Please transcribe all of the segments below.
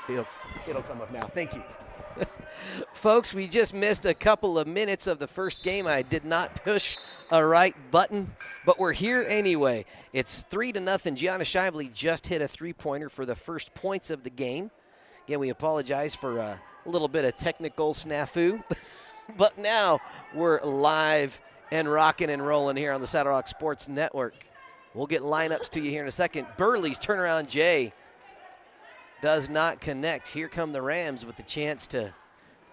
It'll come up now. Thank you. Folks, we just missed a couple of minutes of the first game. I did not push a right button, but we're here anyway. It's 3-0. Gianna Shively just hit a three-pointer for the first points of the game. Again, we apologize for a little bit of technical snafu, but now we're live and rocking and rolling here on the Saddle Rock Sports Network. We'll get lineups to you here in a second. Burley's turnaround J does not connect. Here come the Rams with the chance to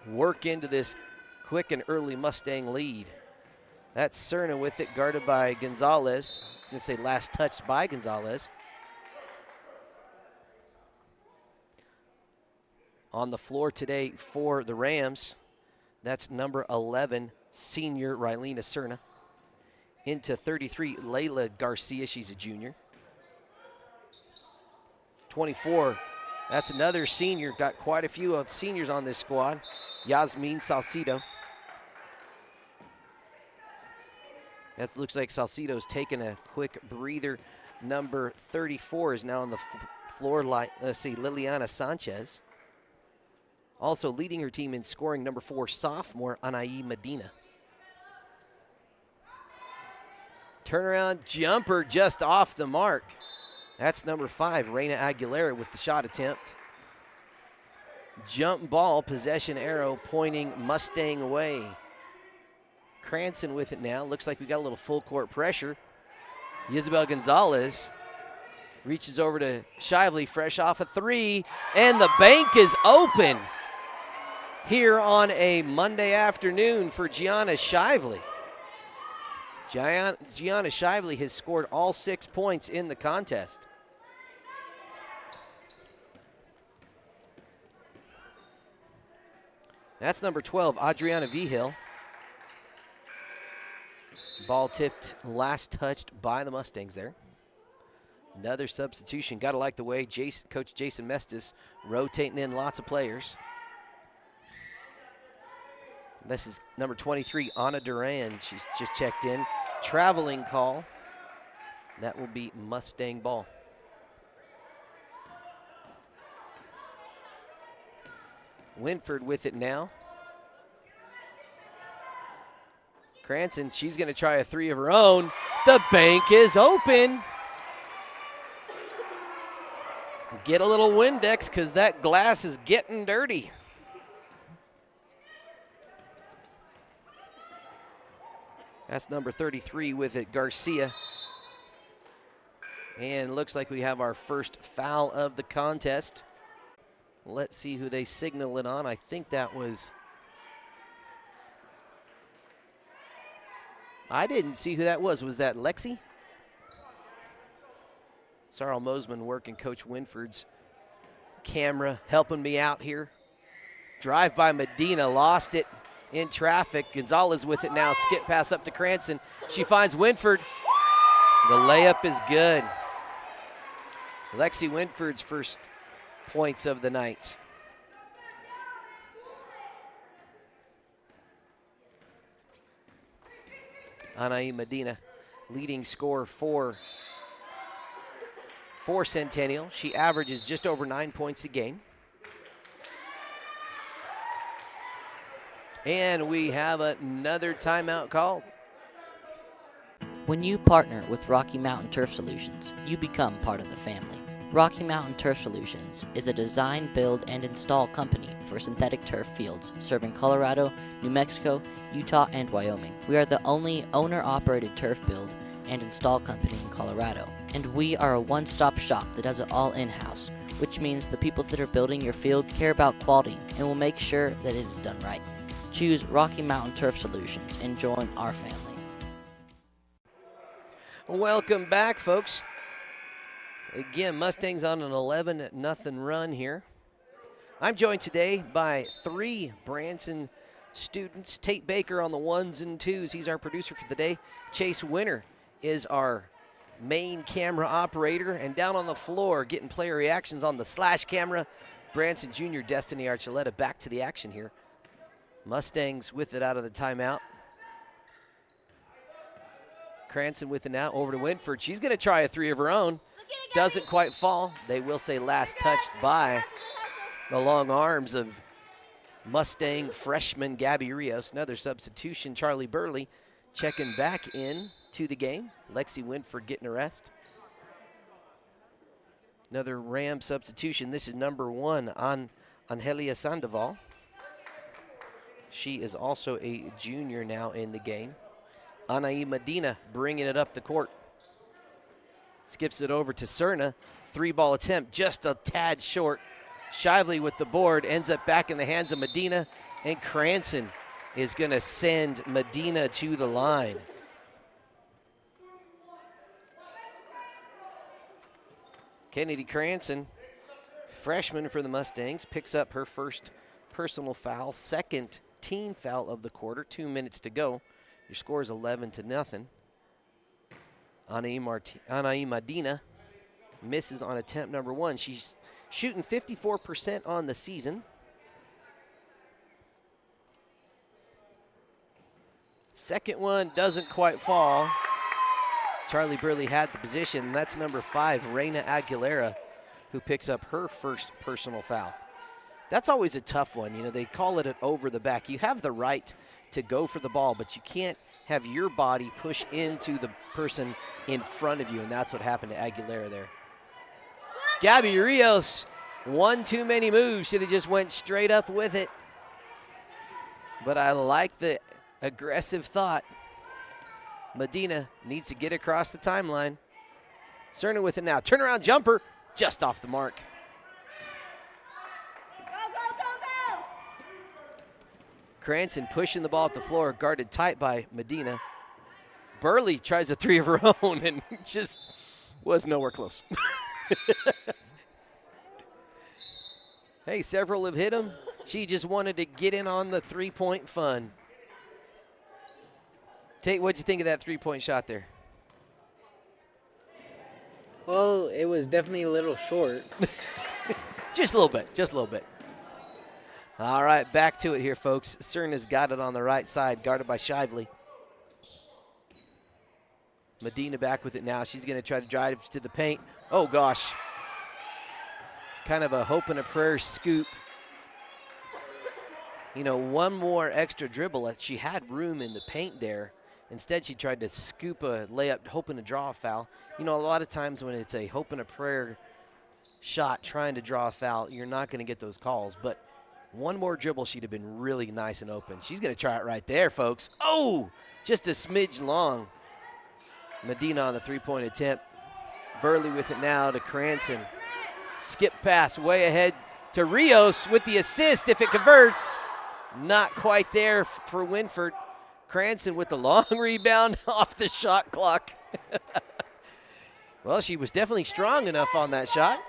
work into this quick and early Mustang lead. That's Cerna with it, guarded by Gonzalez. I was going to say last touched by Gonzalez. On the floor today for the Rams, that's number 11, senior Rylena Cerna. Into 33, Layla Garcia, she's a junior. 24, that's another senior. Got quite a few seniors on this squad. Yasmin Salcido. That looks like Salcido's taking a quick breather. Number 34 is now on the floor. Let's see, Liliana Sanchez. Also leading her team in scoring, number 4, sophomore Anaí Medina. Turnaround jumper just off the mark. That's number 5, Reina Aguilera with the shot attempt. Jump ball, possession arrow pointing Mustang away. Cranston with it now. Looks like we got a little full court pressure. Isabel Gonzalez reaches over to Shively, fresh off a 3, and the bank is open here on a Monday afternoon for Gianna Shively. Gianna Shively has scored all 6 points in the contest. That's number 12, Adriana Vigil. Ball tipped, last touched by the Mustangs there. Another substitution. Got to like the way Coach Jason Mestis rotating in lots of players. This is number 23, Anna Duran. She's just checked in. Traveling call. That will be Mustang ball. Winford with it now. Cranston, she's going to try a 3 of her own. The bank is open. Get a little Windex because that glass is getting dirty. That's number 33 with it, Garcia. And looks like we have our first foul of the contest. Let's see who they signal it on. I think that was... I didn't see who that was. Was that Lexi? Sarl Mosman working Coach Winford's camera, helping me out here. Drive by Medina, lost it in traffic. Gonzalez with it now. Skip pass up to Cranston. She finds Winford. The layup is good. Lexi Winford's first points of the night. Anaí Medina, leading scorer for Centennial. She averages just over 9 points a game. And we have another timeout called. When you partner with Rocky Mountain Turf Solutions, you become part of the family. Rocky Mountain Turf Solutions is a design, build, and install company for synthetic turf fields serving Colorado, New Mexico, Utah, and Wyoming. We are the only owner-operated turf build and install company in Colorado. And we are a one-stop shop that does it all in-house, which means the people that are building your field care about quality and will make sure that it is done right. Choose Rocky Mountain Turf Solutions and join our family. Welcome back, folks. Again, Mustangs on an 11-0 run here. I'm joined today by 3 Branson students. Tate Baker on the 1s and 2s. He's our producer for the day. Chase Winter is our main camera operator. And down on the floor, getting player reactions on the slash camera, Branson Jr. Destiny Archuleta back to the action here. Mustangs with it out of the timeout. Cranston with it now, over to Winford. She's going to try a 3 of her own. Doesn't quite fall. They will say last touched by The long arms of Mustang freshman Gabby Rios. Another substitution, Charlie Burley checking back in to the game. Lexi Winford getting a rest. Another Ram substitution. This is number 1 on Angelia Sandoval. She is also a junior now in the game. Anaí Medina bringing it up the court. Skips it over to Cerna. 3-ball attempt, just a tad short. Shively with the board, ends up back in the hands of Medina, and Cranston is going to send Medina to the line. Kennedy Cranston, freshman for the Mustangs, picks up her first personal foul, second team foul of the quarter, 2 minutes to go. Your score is 11-0. Anaí Medina misses on attempt number 1. She's shooting 54% on the season. Second one doesn't quite fall. Charlie Burley had the position. That's number 5, Reina Aguilera, who picks up her first personal foul. That's always a tough one. You know, they call it an over the back. You have the right to go for the ball, but you can't have your body push into the person in front of you, and that's what happened to Aguilera there. Gabby Rios, one too many moves, should have just went straight up with it. But I like the aggressive thought. Medina needs to get across the timeline. Cerna with it now. Turnaround jumper, just off the mark. Go! Cranston pushing the ball up the floor, guarded tight by Medina. Burley tries a 3 of her own and just was nowhere close. Hey, several have hit him. She just wanted to get in on the 3-point fun. Tate, what'd you think of that 3-point shot there? Well, it was definitely a little short. Just a little bit. All right, back to it here, folks. Cerna's got it on the right side, guarded by Shively. Medina back with it now. She's going to try to drive to the paint. Oh, gosh. Kind of a hope and a prayer scoop. You know, one more extra dribble. She had room in the paint there. Instead, she tried to scoop a layup, hoping to draw a foul. You know, a lot of times when it's a hope and a prayer shot trying to draw a foul, you're not going to get those calls. But one more dribble, she'd have been really nice and open. She's going to try it right there, folks. Oh, just a smidge long. Medina on the 3-point attempt. Burley with it now to Cranston. Skip pass way ahead to Rios with the assist if it converts. Not quite there for Winford. Cranston with the long rebound off the shot clock. Well, she was definitely strong enough on that shot.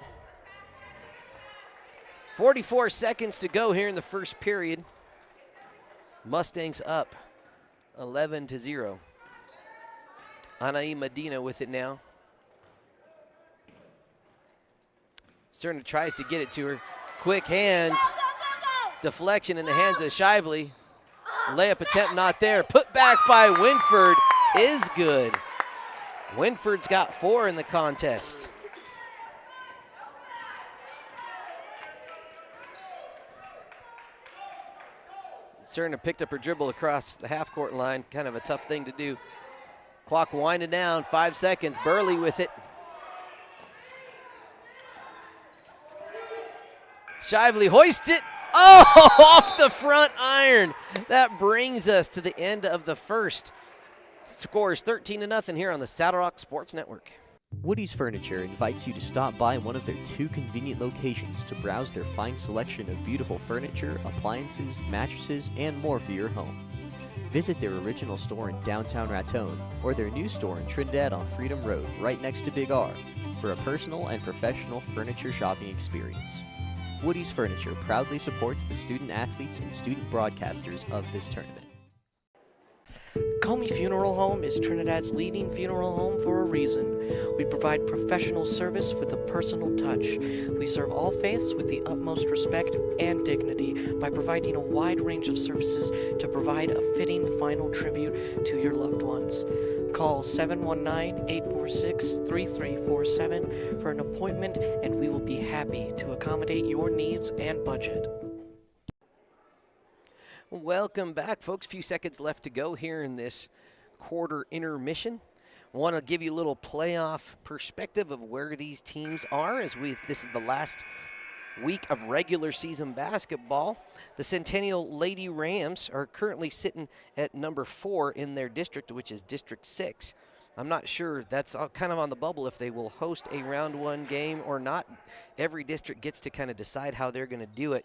44 seconds to go here in the first period. Mustangs up 11-0. Anaí Medina with it now. Cerna tries to get it to her. Quick hands. Deflection in the hands of Shively. Layup attempt not there. Put back by Winford is good. Winford's got 4 in the contest. Cerna picked up her dribble across the half-court line. Kind of a tough thing to do. Clock winding down, 5 seconds. Burley with it. Shively hoists it. Oh, off the front iron. That brings us to the end of the first. Scores 13-0 here on the Saddle Rock Sports Network. Woody's Furniture invites you to stop by one of their 2 convenient locations to browse their fine selection of beautiful furniture, appliances, mattresses, and more for your home. Visit their original store in downtown Raton or their new store in Trinidad on Freedom Road, right next to Big R, for a personal and professional furniture shopping experience. Woody's Furniture proudly supports the student athletes and student broadcasters of this tournament. Comi Funeral Home is Trinidad's leading funeral home for a reason. We provide professional service with a personal touch. We serve all faiths with the utmost respect and dignity by providing a wide range of services to provide a fitting final tribute to your loved ones. Call 719-846-3347 for an appointment, and we will be happy to accommodate your needs and budget. Welcome back, folks. Few seconds left to go here in this quarter intermission. Want to give you a little playoff perspective of where these teams are as this is the last week of regular season basketball. The Centennial Lady Rams are currently sitting at number 4 in their district, which is District 6. I'm not sure, that's kind of on the bubble if they will host a round 1 game or not. Every district gets to kind of decide how they're going to do it.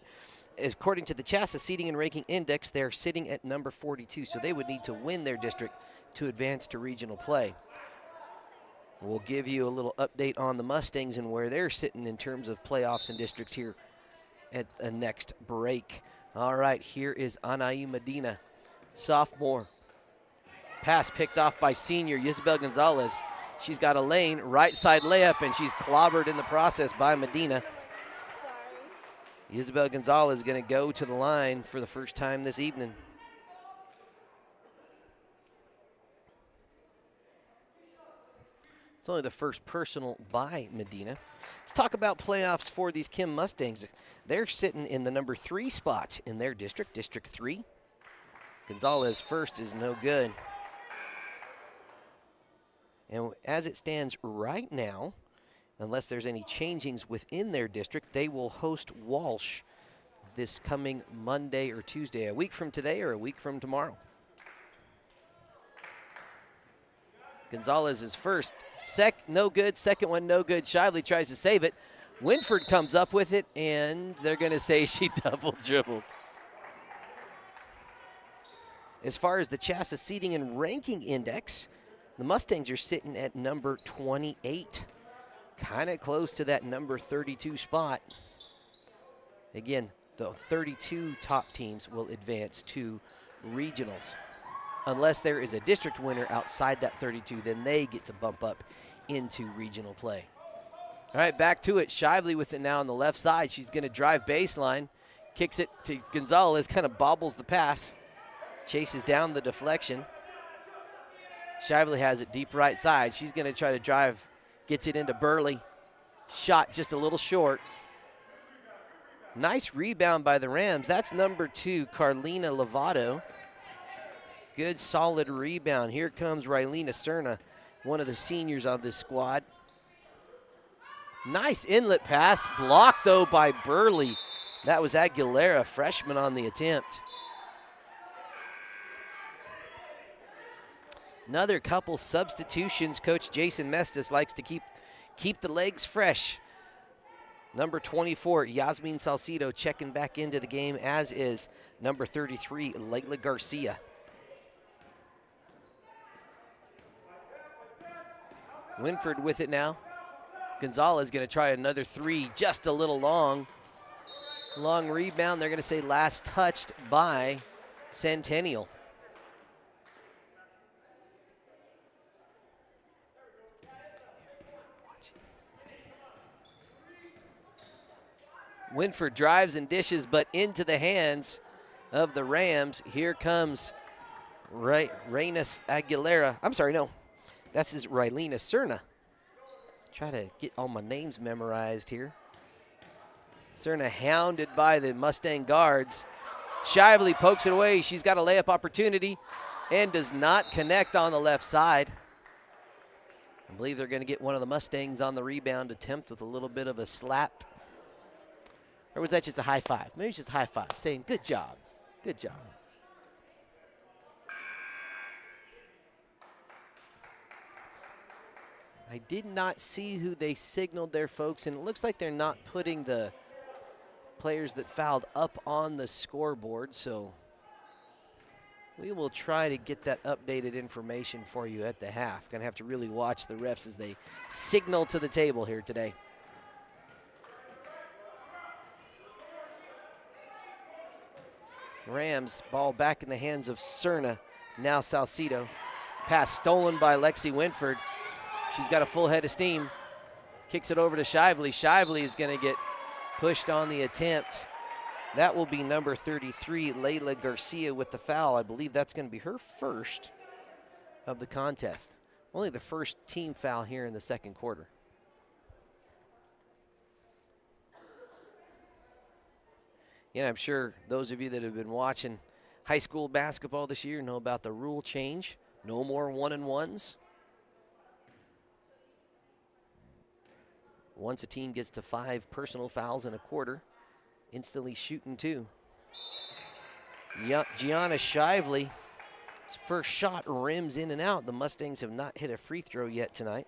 According to the CHASA Seating and Ranking Index, they're sitting at number 42, so they would need to win their district to advance to regional play. We'll give you a little update on the Mustangs and where they're sitting in terms of playoffs and districts here at the next break. All right, here is Anaí Medina, sophomore. Pass picked off by senior Isabel Gonzalez. She's got a lane, right side layup, and she's clobbered in the process by Medina. Isabel Gonzalez is going to go to the line for the first time this evening. It's only the first personal by Medina. Let's talk about playoffs for these Kim Mustangs. They're sitting in the number 3 spot in their district, District 3. Gonzalez first is no good. And as it stands right now, unless there's any changings within their district, they will host Walsh this coming Monday or Tuesday, a week from today or a week from tomorrow. Gonzalez is first. No good. Second one, no good. Shively tries to save it. Winford comes up with it, and they're going to say she double dribbled. As far as the CHASA Seating and Ranking Index, the Mustangs are sitting at number 28. Kind of close to that number 32 spot. Again, the 32 top teams will advance to regionals. Unless there is a district winner outside that 32, then they get to bump up into regional play. All right, back to it. Shively with it now on the left side. She's going to drive baseline. Kicks it to Gonzalez, kind of bobbles the pass. Chases down the deflection. Shively has it deep right side. She's going to try to drive. Gets it into Burley. Shot just a little short. Nice rebound by the Rams. That's number 2, Carlina Lovato. Good, solid rebound. Here comes Rylena Cerna, one of the seniors on this squad. Nice inlet pass. Blocked, though, by Burley. That was Aguilera, freshman on the attempt. Another couple substitutions. Coach Jason Mestis likes to keep the legs fresh. Number 24, Yasmin Salcido, checking back into the game, as is number 33, Layla Garcia. Winford with it now. Gonzalez going to try another 3, just a little long. Long rebound. They're going to say last touched by Centennial. Winford drives and dishes, but into the hands of the Rams. Here comes Reynes Aguilera. I'm sorry, no. That's his Rylena Cerna. Try to get all my names memorized here. Cerna hounded by the Mustang guards. Shively pokes it away. She's got a layup opportunity and does not connect on the left side. I believe they're going to get one of the Mustangs on the rebound attempt with a little bit of a slap. Or was that just a high five? Maybe it's just a high five, saying good job, good job. I did not see who they signaled there, folks, and it looks like they're not putting the players that fouled up on the scoreboard, so we will try to get that updated information for you at the half. Gonna have to really watch the refs as they signal to the table here today. Rams, ball back in the hands of Cerna. Now Salcido. Pass stolen by Lexi Winford. She's got a full head of steam. Kicks it over to Shively. Shively is going to get pushed on the attempt. That will be number 33, Layla Garcia, with the foul. I believe that's going to be her first of the contest. Only the first team foul here in the second quarter. Yeah, I'm sure those of you that have been watching high school basketball this year know about the rule change. No more 1-and-1s. Once a team gets to 5 personal fouls in a quarter, instantly shooting 2. Gianna Shively, first shot rims in and out. The Mustangs have not hit a free throw yet tonight.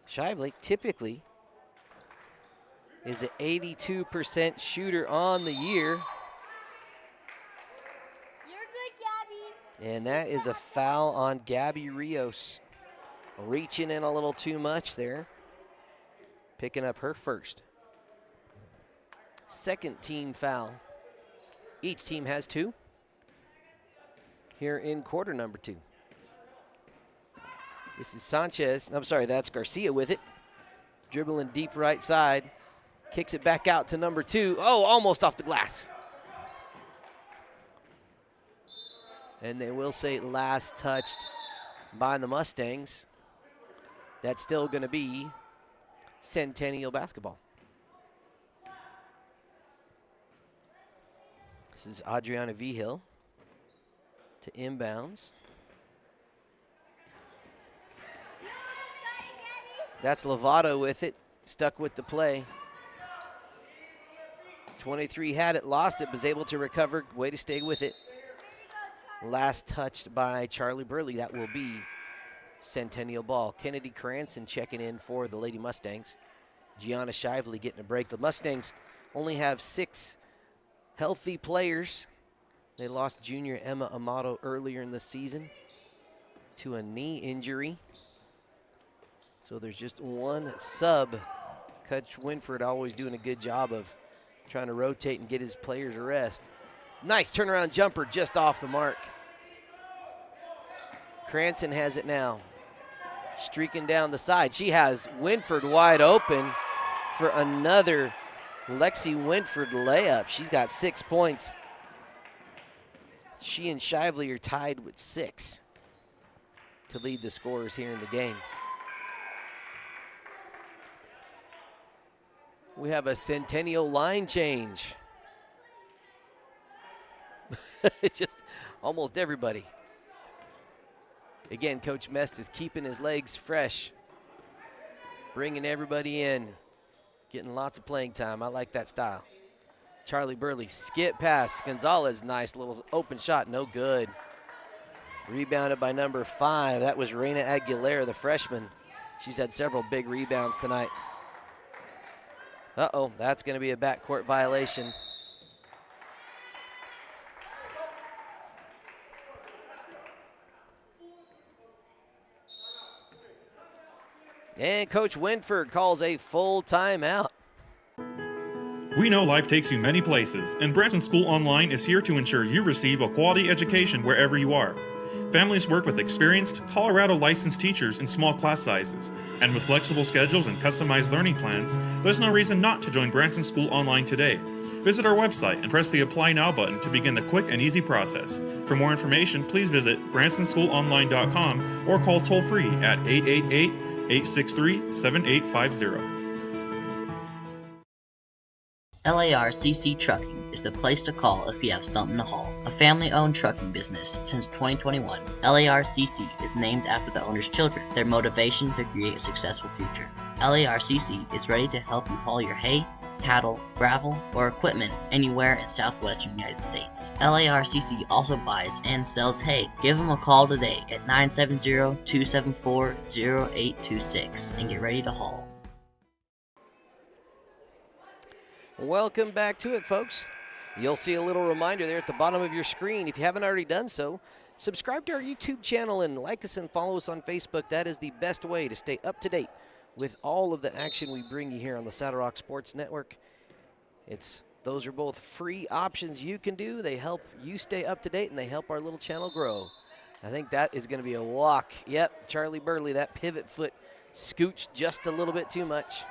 Shively typically is an 82% shooter on the year. You're good, Gabby. And that is a foul on Gabby Rios. Reaching in a little too much there. Picking up her first. Second team foul. Each team has 2 here in quarter number 2. This is Sanchez. I'm sorry, that's Garcia with it. Dribbling deep right side. Kicks it back out to number 2. Oh, almost off the glass. And they will say last touched by the Mustangs. That's still going to be Centennial basketball. This is Adriana Vigil to inbounds. That's Lovato with it, stuck with the play. 23 had it, lost it, was able to recover. Way to stay with it. Last touched by Charlie Burley. That will be Centennial ball. Kennedy Cranston checking in for the Lady Mustangs. Gianna Shively getting a break. The Mustangs only have 6 healthy players. They lost junior Emma Amato earlier in the season to a knee injury. So there's just 1 sub. Coach Winford always doing a good job of trying to rotate and get his players a rest. Nice turnaround jumper just off the mark. Cranston has it now. Streaking down the side. She has Winford wide open for another Lexi Winford layup. She's got 6 points. She and Shively are tied with 6 to lead the scorers here in the game. We have a Centennial line change. It's just almost everybody. Again, Coach Mest is keeping his legs fresh, bringing everybody in, getting lots of playing time. I like that style. Charlie Burley, skip pass. Gonzalez, nice little open shot, no good. Rebounded by number 5. That was Reina Aguilera, the freshman. She's had several big rebounds tonight. Uh-oh, that's going to be a backcourt violation. And Coach Winford calls a full timeout. We know life takes you many places, and Branson School Online is here to ensure you receive a quality education wherever you are. Families work with experienced, Colorado licensed teachers in small class sizes, and with flexible schedules and customized learning plans, there's no reason not to join Branson School Online today. Visit our website and press the Apply Now button to begin the quick and easy process. For more information, please visit bransonschoolonline.com or call toll-free at 888-863-7850. LARCC Trucking is the place to call if you have something to haul. A family-owned trucking business since 2021, LARCC is named after the owner's children, their motivation to create a successful future. LARCC is ready to help you haul your hay, cattle, gravel, or equipment anywhere in southwestern United States. LARCC also buys and sells hay. Give them a call today at 970-274-0826 and get ready to haul. Welcome back to it, folks. You'll see a little reminder there at the bottom of your screen. If you haven't already done so, subscribe to our YouTube channel and like us and follow us on Facebook. That is the best way to stay up to date with all of the action we bring you here on the Saddle Rock Sports Network. Those are both free options you can do. They help you stay up to date, and they help our little channel grow. I think that is going to be a walk. Yep, Charlie Burley, that pivot foot scooched just a little bit too much.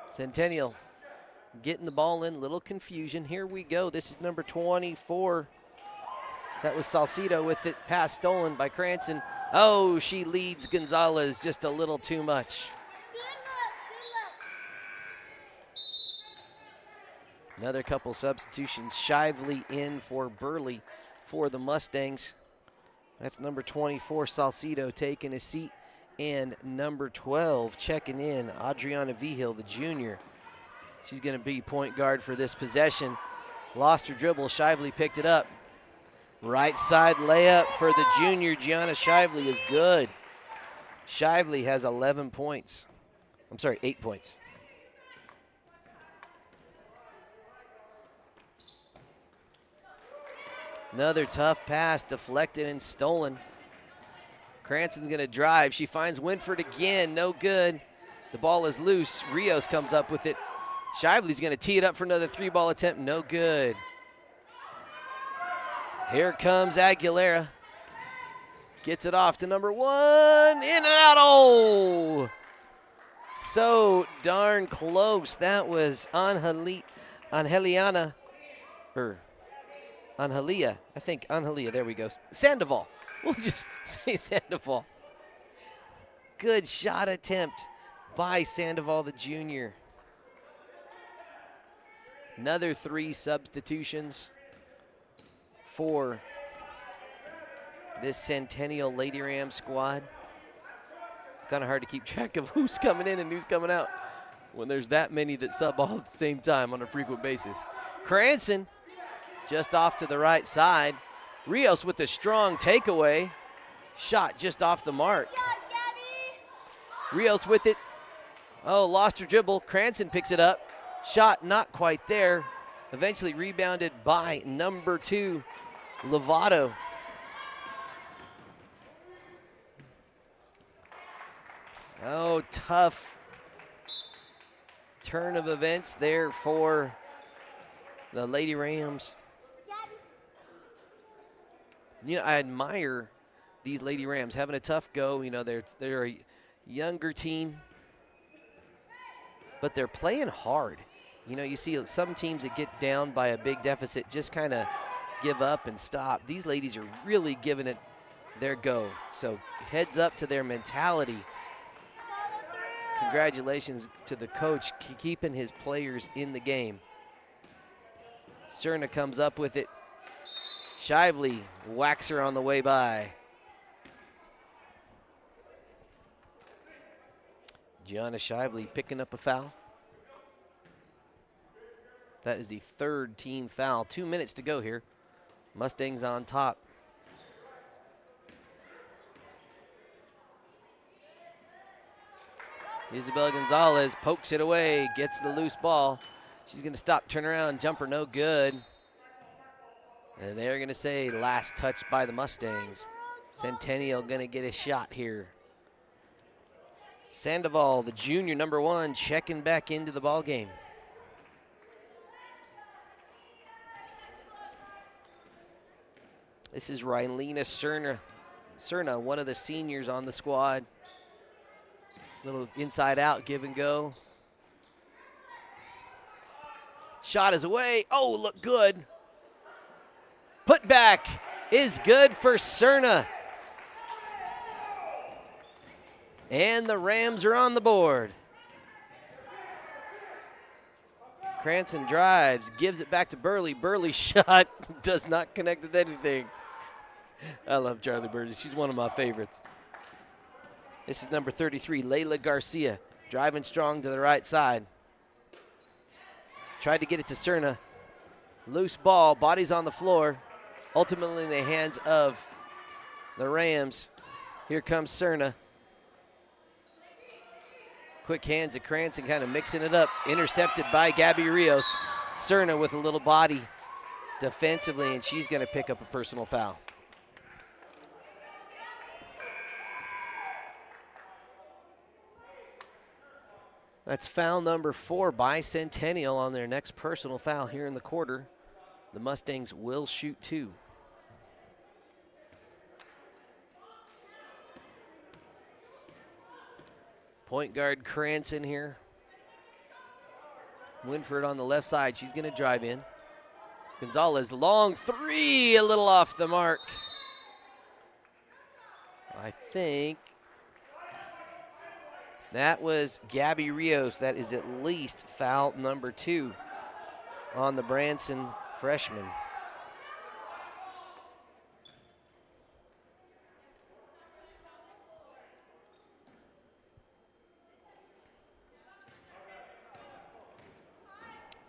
Centennial getting the ball in, little confusion. Here we go. This is number 24. That was Salcido with it, pass stolen by Cranston. Oh, she leads Gonzalez just a little too much. Another couple substitutions. Shively in for Burley for the Mustangs. That's number 24, Salcido, taking a seat. And number 12 checking in, Adriana Vigil, the junior. She's going to be point guard for this possession. Lost her dribble. Shively picked it up. Right side layup for the junior. Gianna Shively is good. Shively has 11 points. I'm sorry, 8 points. Another tough pass, deflected and stolen. Cranston's going to drive. She finds Winford again, no good. The ball is loose. Rios comes up with it. Shively's going to tee it up for another three-ball attempt, no good. Here comes Aguilera. Gets it off to number 1, in and out. Oh! So darn close. That was Angelia, I think Angelia, there we go. Sandoval, we'll just say Sandoval. Good shot attempt by Sandoval, the junior. Another 3 substitutions for this Centennial Lady Ram squad. It's kind of hard to keep track of who's coming in and who's coming out when there's that many that sub all at the same time on a frequent basis. Cranston just off to the right side. Rios with a strong takeaway. Shot just off the mark. Rios with it. Oh, lost her dribble. Cranston picks it up. Shot not quite there. Eventually rebounded by number 2, Lovato. Oh, tough turn of events there for the Lady Rams. You know, I admire these Lady Rams having a tough go. You know, they're a younger team, but they're playing hard. You know, you see some teams that get down by a big deficit just kind of give up and stop. These ladies are really giving it their go. So heads up to their mentality. Congratulations to the coach keeping his players in the game. Cerna comes up with it. Shively whacks her on the way by. Gianna Shively picking up a foul. That is the 3rd team foul. 2 minutes to go here. Mustangs on top. Isabel Gonzalez pokes it away, gets the loose ball. She's going to stop, turn around, jumper no good. And they're going to say last touch by the Mustangs. Centennial going to get a shot here. Sandoval, the junior, number 1, checking back into the ball game. This is Rylena Cerna, one of the seniors on the squad. Little inside out, give and go. Shot is away. Oh, look good. Put back is good for Cerna. And the Rams are on the board. Cranston drives, gives it back to Burley. Burley shot does not connect with anything. I love Charlie Burley. She's one of my favorites. This is number 33, Layla Garcia, driving strong to the right side. Tried to get it to Cerna. Loose ball, bodies on the floor. Ultimately in the hands of the Rams. Here comes Cerna. Quick hands of Cranston kind of mixing it up. Intercepted by Gabby Rios. Cerna with a little body defensively, and she's going to pick up a personal foul. That's foul number 4 by Centennial on their next personal foul here in the quarter. The Mustangs will shoot 2. Point guard Branson here. Winford on the left side. She's going to drive in. Gonzalez, long 3, a little off the mark. I think that was Gabby Rios. That is at least foul number 2 on the Branson freshman.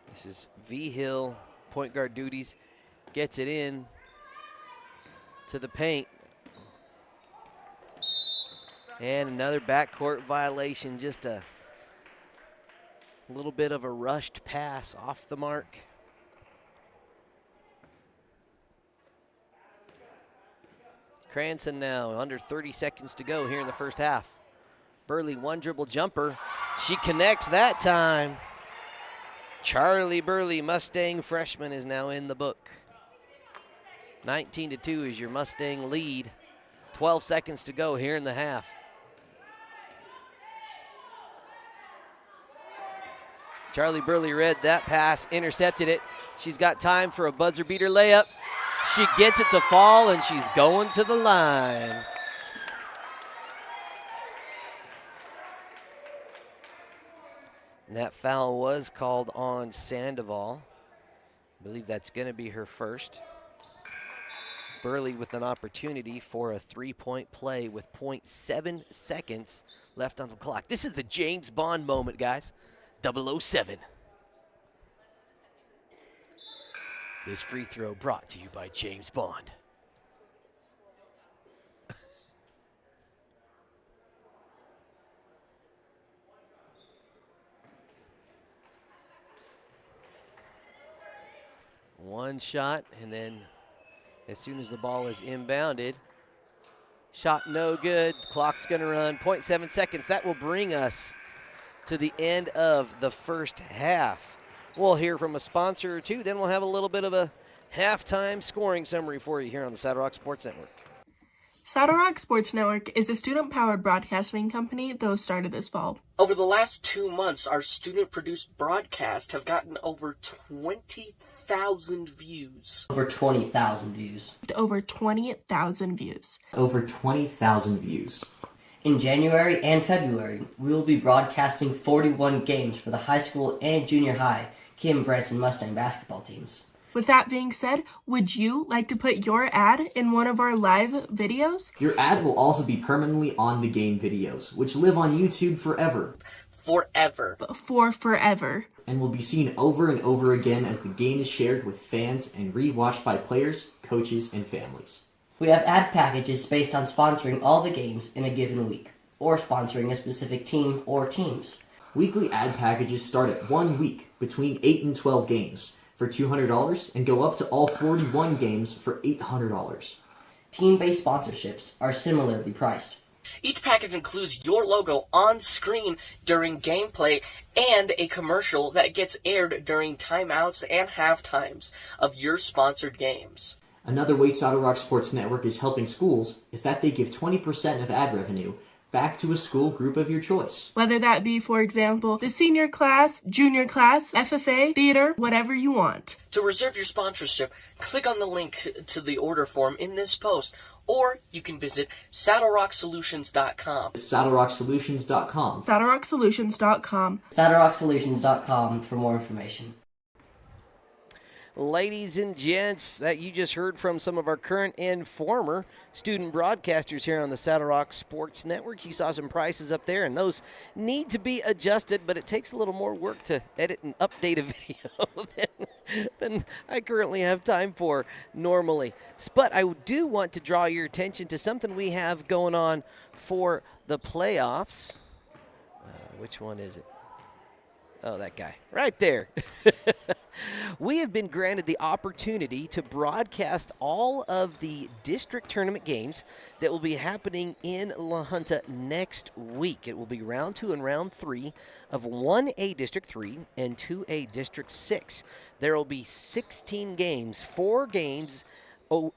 This is V Hill, point guard duties, gets it in to the paint. And another backcourt violation, just a little bit of a rushed pass off the mark. Branson now, under 30 seconds to go here in the first half. Burley, one dribble jumper. She connects that time. Charlie Burley, Mustang freshman, is now in the book. 19-2 is your Mustang lead. 12 seconds to go here in the half. Charlie Burley read that pass, intercepted it. She's got time for a buzzer beater layup. She gets it to fall, and she's going to the line. And that foul was called on Sandoval. I believe that's going to be her first. Burley with an opportunity for a three-point play with 0.7 seconds left on the clock. This is the James Bond moment, guys. 007. This free throw brought to you by James Bond. One shot, and then as soon as the ball is inbounded, shot no good. Clock's going to run. 0.7 seconds. That will bring us to the end of the first half. We'll hear from a sponsor or two, then we'll have a little bit of a halftime scoring summary for you here on the Saddle Rock Sports Network. Saddle Rock Sports Network is a student-powered broadcasting company that was started this fall. Over the last 2 months, our student-produced broadcasts have gotten over 20,000 views. Over 20,000 views. Over 20,000 views. Over 20,000 views. In January and February, we will be broadcasting 41 games for the high school and junior high Kim Branson Mustang basketball teams. With that being said, would you like to put your ad in one of our live videos? Your ad will also be permanently on the game videos, which live on YouTube forever. Forever. For forever. And will be seen over and over again as the game is shared with fans and rewatched by players, coaches, and families. We have ad packages based on sponsoring all the games in a given week, or sponsoring a specific team or teams. Weekly ad packages start at 1 week, between 8 and 12 games, for $200 and go up to all 41 games for $800. Team-based sponsorships are similarly priced. Each package includes your logo on screen during gameplay and a commercial that gets aired during timeouts and halftimes of your sponsored games. Another way Saddle Rock Sports Network is helping schools is that they give 20% of ad revenue back to a school group of your choice. Whether that be, for example, the senior class, junior class, FFA, theater, whatever you want. To reserve your sponsorship, click on the link to the order form in this post, or you can visit SaddleRockSolutions.com. SaddleRockSolutions.com. SaddleRockSolutions.com. SaddleRockSolutions.com for more information. Ladies and gents, that you just heard from some of our current and former student broadcasters here on the Saddle Rock Sports Network. You saw some prices up there, and those need to be adjusted, but it takes a little more work to edit and update a video than I currently have time for normally. But I do want to draw your attention to something we have going on for the playoffs. Which one is it? Oh, that guy right there. We have been granted the opportunity to broadcast all of the district tournament games that will be happening in La Junta next week. It will be round 2 and round 3 of 1A District 3 and 2A District 6. There will be 16 games, 4 games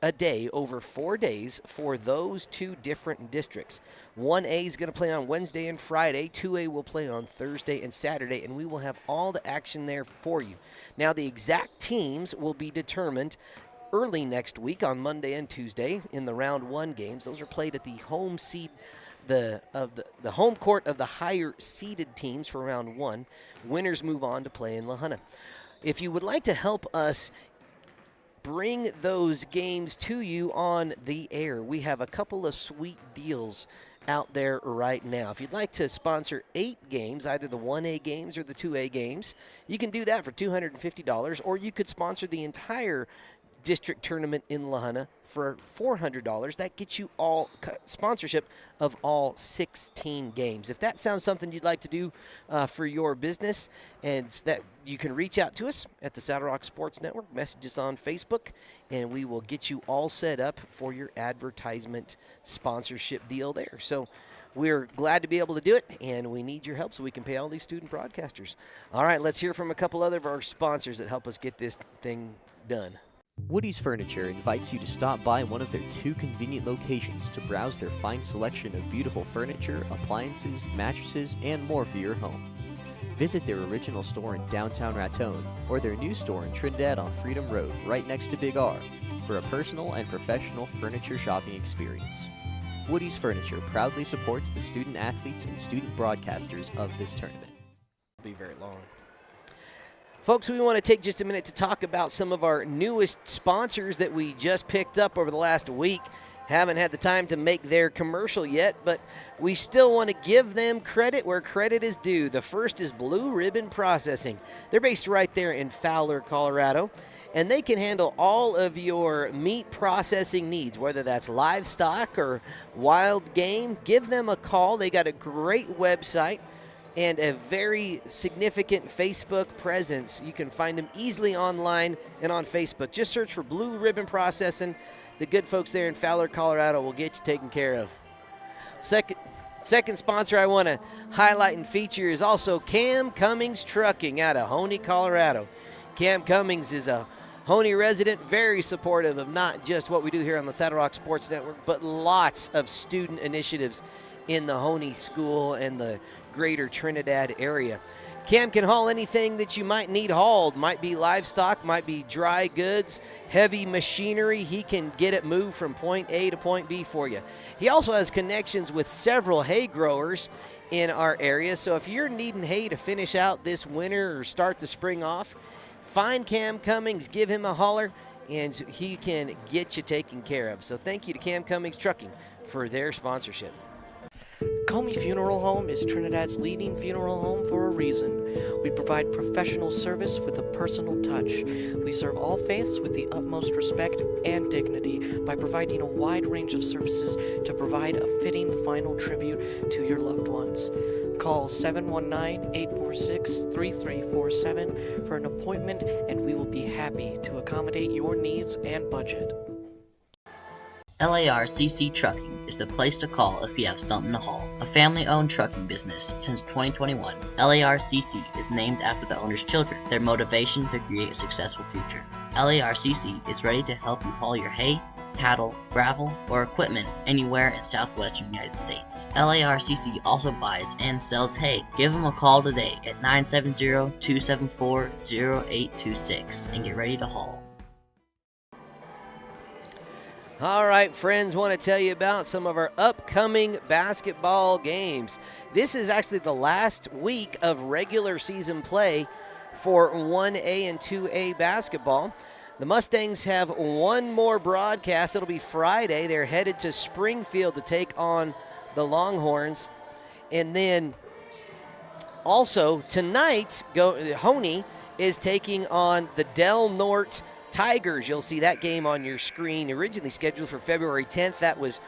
a day over 4 days for those 2 different districts. 1A is going to play on Wednesday and Friday. 2A will play on Thursday and Saturday, and we will have all the action there for you. Now, the exact teams will be determined early next week on Monday and Tuesday in the round 1 games. Those are played at the home seed, the home court of the higher seeded teams for round 1. Winners move on to play in La Junta. If you would like to help us bring those games to you on the air, we have a couple of sweet deals out there right now. If you'd like to sponsor 8 games, either the 1A games or the 2A games, you can do that for $250, or you could sponsor the entire district tournament in La Junta for $400. That gets you all sponsorship of all 16 games. If that sounds something you'd like to do for your business, and that you can reach out to us at the Saddle Rock Sports Network, message us on Facebook, and we will get you all set up for your advertisement sponsorship deal there. So we're glad to be able to do it, and we need your help so we can pay all these student broadcasters. All right, let's hear from a couple other of our sponsors that help us get this thing done. Woody's Furniture invites you to stop by one of their 2 convenient locations to browse their fine selection of beautiful furniture, appliances, mattresses, and more for your home. Visit their original store in downtown Raton or their new store in Trinidad on Freedom Road, right next to Big R, for a personal and professional furniture shopping experience. Woody's Furniture proudly supports the student athletes and student broadcasters of this tournament. It'll be very long. Folks, we want to take just a minute to talk about some of our newest sponsors that we just picked up over the last week. Haven't had the time to make their commercial yet, but we still want to give them credit where credit is due. The first is Blue Ribbon Processing. They're based right there in Fowler, Colorado, and they can handle all of your meat processing needs, whether that's livestock or wild game. Give them a call. They got a great website and a very significant Facebook presence. You can find them easily online and on Facebook. Just search for Blue Ribbon Processing. The good folks there in Fowler, Colorado will get you taken care of. Second sponsor I want to highlight and feature is also Cummings Trucking out of Honey, Colorado. Cam Cummings is a Honey resident, very supportive of not just what we do here on the Saddle Rock Sports Network, but lots of student initiatives in the Honey School and the greater Trinidad area. Cam can haul anything that you might need hauled. Might be livestock, might be dry goods, heavy machinery. He can get it moved from point A to point B for you. He also has connections with several hay growers in our area. So if you're needing hay to finish out this winter or start the spring off, find Cam Cummings, give him a holler, and he can get you taken care of. So thank you to Cam Cummings Trucking for their sponsorship. Comi Funeral Home is Trinidad's leading funeral home for a reason. We provide professional service with a personal touch. We serve all faiths with the utmost respect and dignity by providing a wide range of services to provide a fitting final tribute to your loved ones. Call 719-846-3347 for an appointment, and we will be happy to accommodate your needs and budget. LARCC Trucking is the place to call if you have something to haul. A family-owned trucking business since 2021, LARCC is named after the owner's children, their motivation to create a successful future. LARCC is ready to help you haul your hay, cattle, gravel, or equipment anywhere in southwestern United States. LARCC also buys and sells hay. Give them a call today at 970-274-0826 and get ready to haul. All right, friends, want to tell you about some of our upcoming basketball games. This is actually the last week of regular season play for 1A and 2A basketball. The Mustangs have one more broadcast. It'll be Friday. They're headed to Springfield to take on the Longhorns. And then also tonight, Honey is taking on the Del Norte Tigers. You'll see that game on your screen. Originally scheduled for February 10th. That was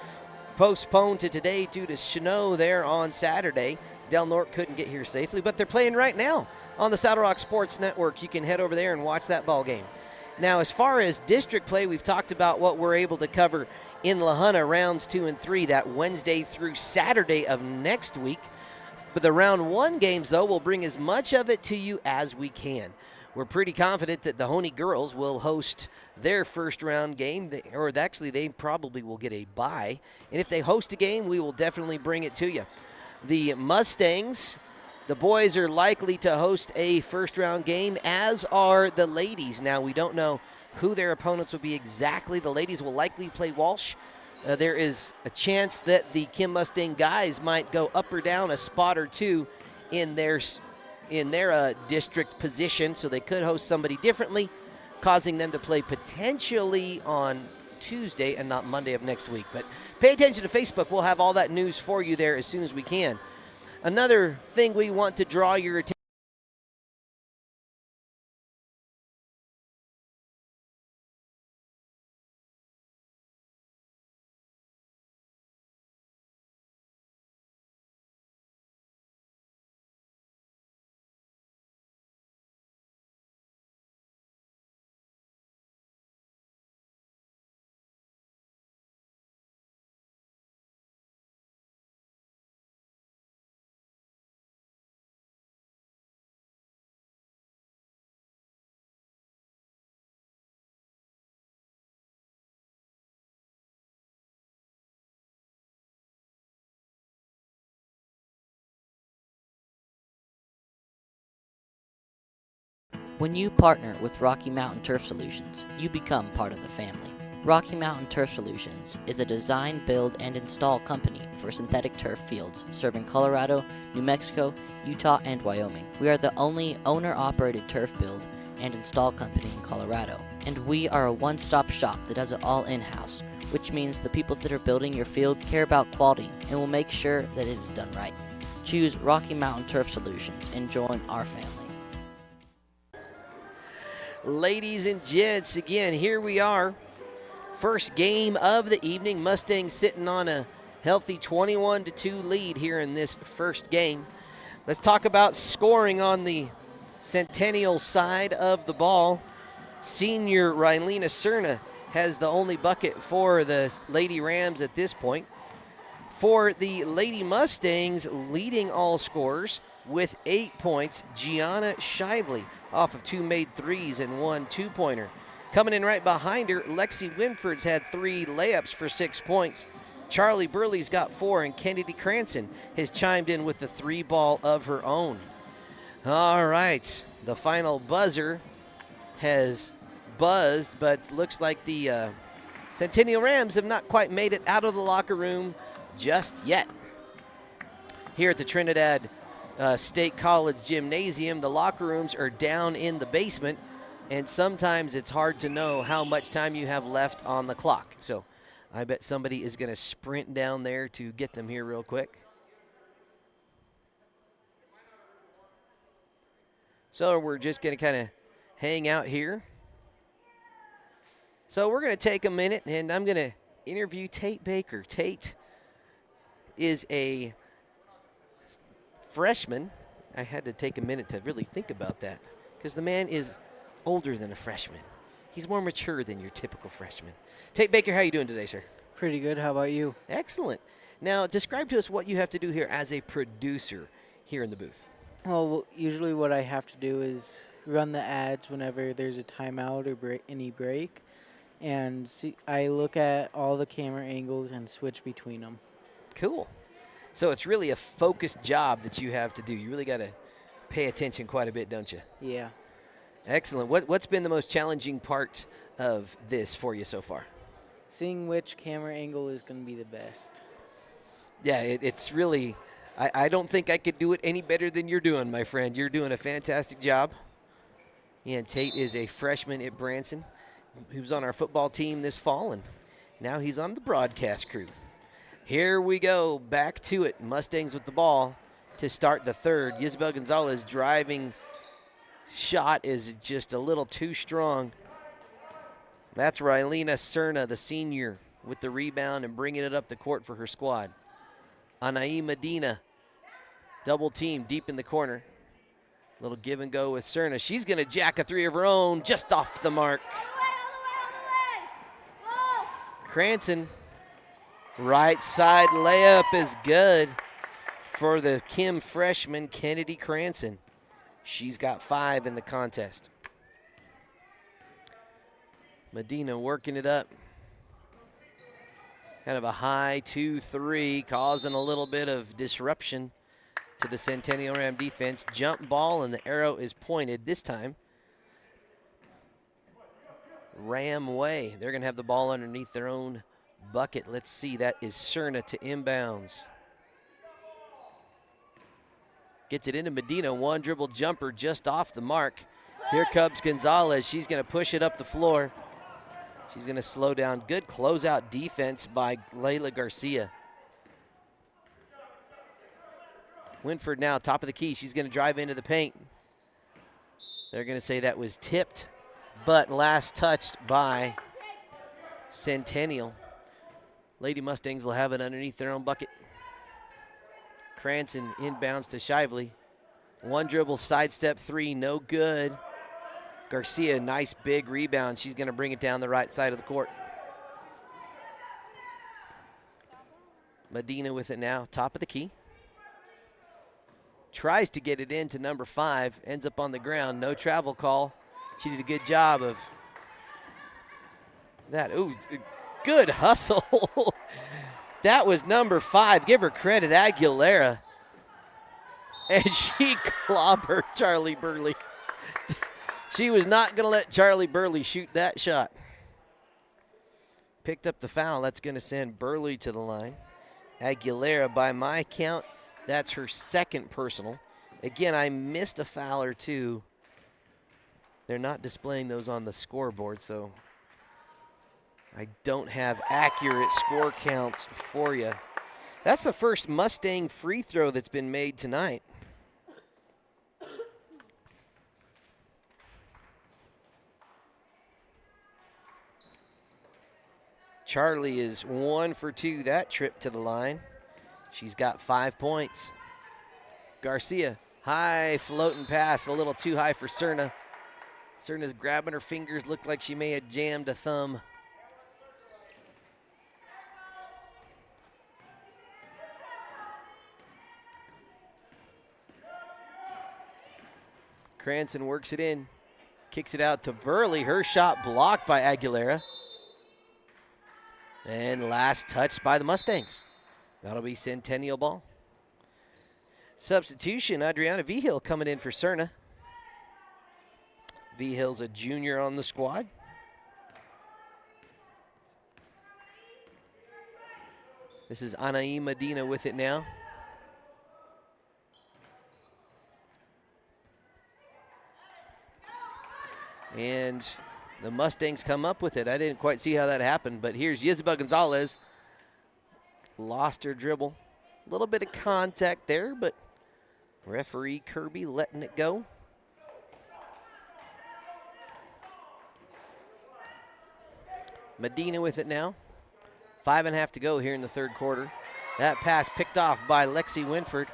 postponed to today due to snow there on Saturday. Del Norte couldn't get here safely, but they're playing right now on the Saddle Rock Sports Network. You can head over there and watch that ball game. Now, as far as district play, we've talked about what we're able to cover in La Junta rounds 2 and 3, that Wednesday through Saturday of next week. But the round 1 games, though, will bring as much of it to you as we can. We're pretty confident that the Honey girls will host their first round game, or actually they probably will get a bye. And if they host a game, we will definitely bring it to you. The Mustangs, the boys are likely to host a first round game, as are the ladies. Now, we don't know who their opponents will be exactly. The ladies will likely play Walsh. There is a chance that the Kim Mustang guys might go up or down a spot or two in their district position, so they could host somebody differently, causing them to play potentially on Tuesday and not Monday of next week. But pay attention to Facebook. We'll have all that news for you there as soon as we can. Another thing we want to draw your attention. When you partner with Rocky Mountain Turf Solutions, you become part of the family. Rocky Mountain Turf Solutions is a design, build, and install company for synthetic turf fields serving Colorado, New Mexico, Utah, and Wyoming. We are the only owner-operated turf build and install company in Colorado, and we are a one-stop shop that does it all in-house, which means the people that are building your field care about quality and will make sure that it is done right. Choose Rocky Mountain Turf Solutions and join our family. Ladies and gents, again, here we are. First game of the evening. Mustangs sitting on a healthy 21-2 lead here in this first game. Let's talk about scoring on the Centennial side of the ball. Senior Rylena Cerna has the only bucket for the Lady Rams at this point. For the Lady Mustangs, leading all scorers with 8 points, Gianna Shively off of 2 made threes and 1 two-pointer. Coming in right behind her, Lexi Winford's had 3 layups for 6 points. Charlie Burley's got 4, and Kennedy Cranston has chimed in with the 3 ball of her own. All right, the final buzzer has buzzed, but looks like the Centennial Rams have not quite made it out of the locker room just yet. Here at the Trinidad State College Gymnasium, the locker rooms are down in the basement, and sometimes it's hard to know how much time you have left on the clock. So I bet somebody is going to sprint down there to get them here real quick. So we're just going to kind of hang out here. So we're going to take a minute, and I'm going to interview Tate Baker. Tate is a freshman. I had to take a minute to really think about that because the man is older than a freshman. He's more mature than your typical freshman. Tate Baker, how are you doing today, sir? Pretty good. How about you? Excellent. Now, describe to us what you have to do here as a producer here in the booth. Well, usually what I have to do is run the ads whenever there's a timeout or any break. And I look at all the camera angles and switch between them. Cool. So it's really a focused job that you have to do. You really got to pay attention quite a bit, don't you? Yeah. Excellent. What's been the most challenging part of this for you so far? Seeing which camera angle is going to be the best. Yeah, it's really, I don't think I could do it any better than you're doing, my friend. You're doing a fantastic job. And Tate is a freshman at Branson. He was on our football team this fall, and now he's on the broadcast crew. Here we go, back to it. Mustangs with the ball to start the third. Isabel Gonzalez driving shot is just a little too strong. That's Rylena Cerna, the senior, with the rebound and bringing it up the court for her squad. Anai Medina Double team deep in the corner. Little give and go with Cerna. She's going to jack a three of her own, just off the mark. Cranston, right side layup is good for the Kim freshman, Kennedy Cranston. She's got 5 in the contest. Medina working it up. Kind of a high 2-3, causing a little bit of disruption to the Centennial Ram defense. Jump ball, and the arrow is pointed this time Ram way. They're going to have the ball underneath their own bucket. Let's see. That is Cerna to inbounds. Gets it into Medina. One dribble jumper just off the mark. Here comes Gonzalez. She's going to push it up the floor. She's going to slow down. Good closeout defense by Layla Garcia. Winford now, top of the key. She's going to drive into the paint. They're going to say that was tipped, but last touched by Centennial. Lady Mustangs will have it underneath their own bucket. Cranston inbounds to Shively. One dribble, sidestep three, no good. Garcia, nice big rebound. She's going to bring it down the right side of the court. Medina with it now, top of the key. Tries to get it into number 5, ends up on the ground. No travel call. She did a good job of that. Ooh, good hustle. That was number 5. Give her credit, Aguilera. And she clobbered Charlie Burley. She was not going to let Charlie Burley shoot that shot. Picked up the foul. That's going to send Burley to the line. Aguilera, by my count, that's her second personal. Again, I missed a foul or two. They're not displaying those on the scoreboard, so I don't have accurate score counts for you. That's the first Mustang free throw that's been made tonight. Charlie is 1 for 2 that trip to the line. She's got 5 points. Garcia, high floating pass, a little too high for Cerna. Cerna's grabbing her fingers, looked like she may have jammed a thumb. Cranston works it in, kicks it out to Burley. Her shot blocked by Aguilera. And last touched by the Mustangs. That'll be Centennial ball. Substitution, Adriana Vigil coming in for Cerna. Vigil's a junior on the squad. This is Anaí Medina with it now. And the Mustangs come up with it. I didn't quite see how that happened, but here's Yisabel Gonzalez. Lost her dribble. A little bit of contact there, but referee Kirby letting it go. Medina with it now. 5.5 to go here in the third quarter. That pass picked off by Lexi Winford.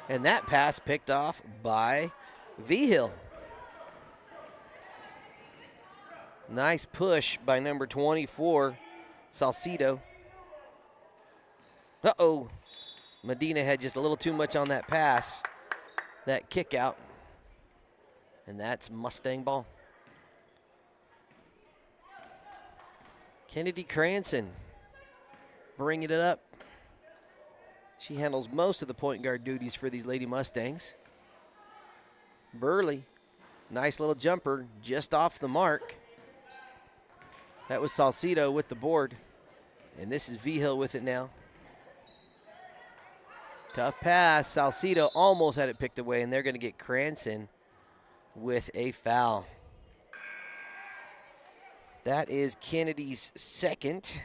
And that pass picked off by Vigil. Nice push by number 24, Salcido. Uh-oh. Medina had just a little too much on that pass, that kick out. And that's Mustang ball. Kennedy Cranston bringing it up. She handles most of the point guard duties for these Lady Mustangs. Burley, nice little jumper just off the mark. That was Salcido with the board. And this is Vigil with it now. Tough pass. Salcido almost had it picked away, and they're going to get Cranston with a foul. That is Kennedy's second.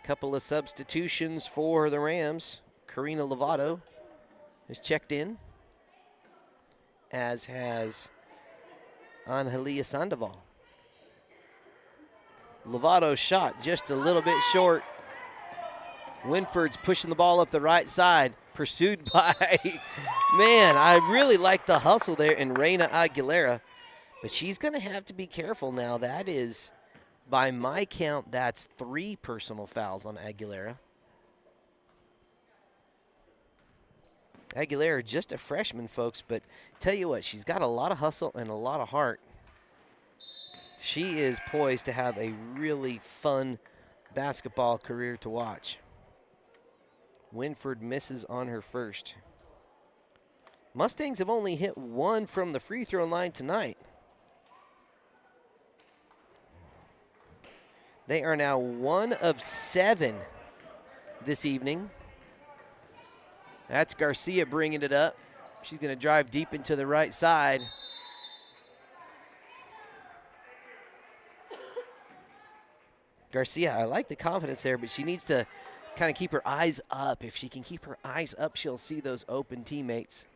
Couple of substitutions for the Rams. Karina Lovato is checked in, as has Angelia Sandoval. Lovato's shot just a little bit short. Winford's pushing the ball up the right side, pursued by, man, I really like the hustle there in Reina Aguilera, but she's going to have to be careful now. That is, by my count, that's 3 personal fouls on Aguilera. Aguilera, just a freshman, folks, but tell you what, she's got a lot of hustle and a lot of heart. She is poised to have a really fun basketball career to watch. Winford misses on her first. Mustangs have only hit 1 from the free throw line tonight. They are now 1 of 7 this evening. That's Garcia bringing it up. She's going to drive deep into the right side. Garcia, I like the confidence there, but she needs to kind of keep her eyes up. If she can keep her eyes up, she'll see those open teammates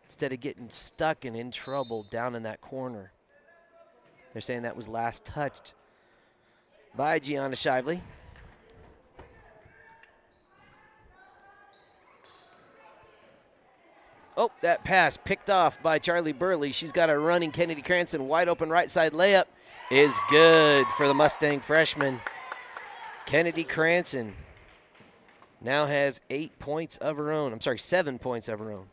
instead of getting stuck and in trouble down in that corner. They're saying that was last touched by Gianna Shively. Oh, that pass picked off by Charlie Burley. She's got a running Kennedy Cranston. Wide open right side layup is good for the Mustang freshman. Kennedy Cranston now has 8 points of her own. I'm sorry, 7 points of her own.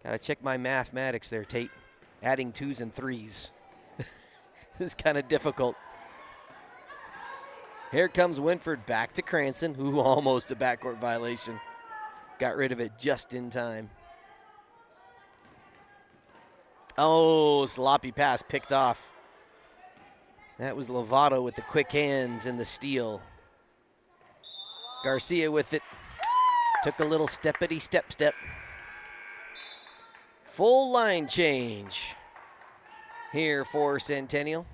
Got to check my mathematics there, Tate. Adding 2s and 3s. This is kind of difficult. Here comes Winford back to Cranston. Ooh, almost a backcourt violation. Got rid of it just in time. Oh, sloppy pass picked off. That was Lovato with the quick hands and the steal. Garcia with it. Took a little steppity step. Full line change here for Centennial.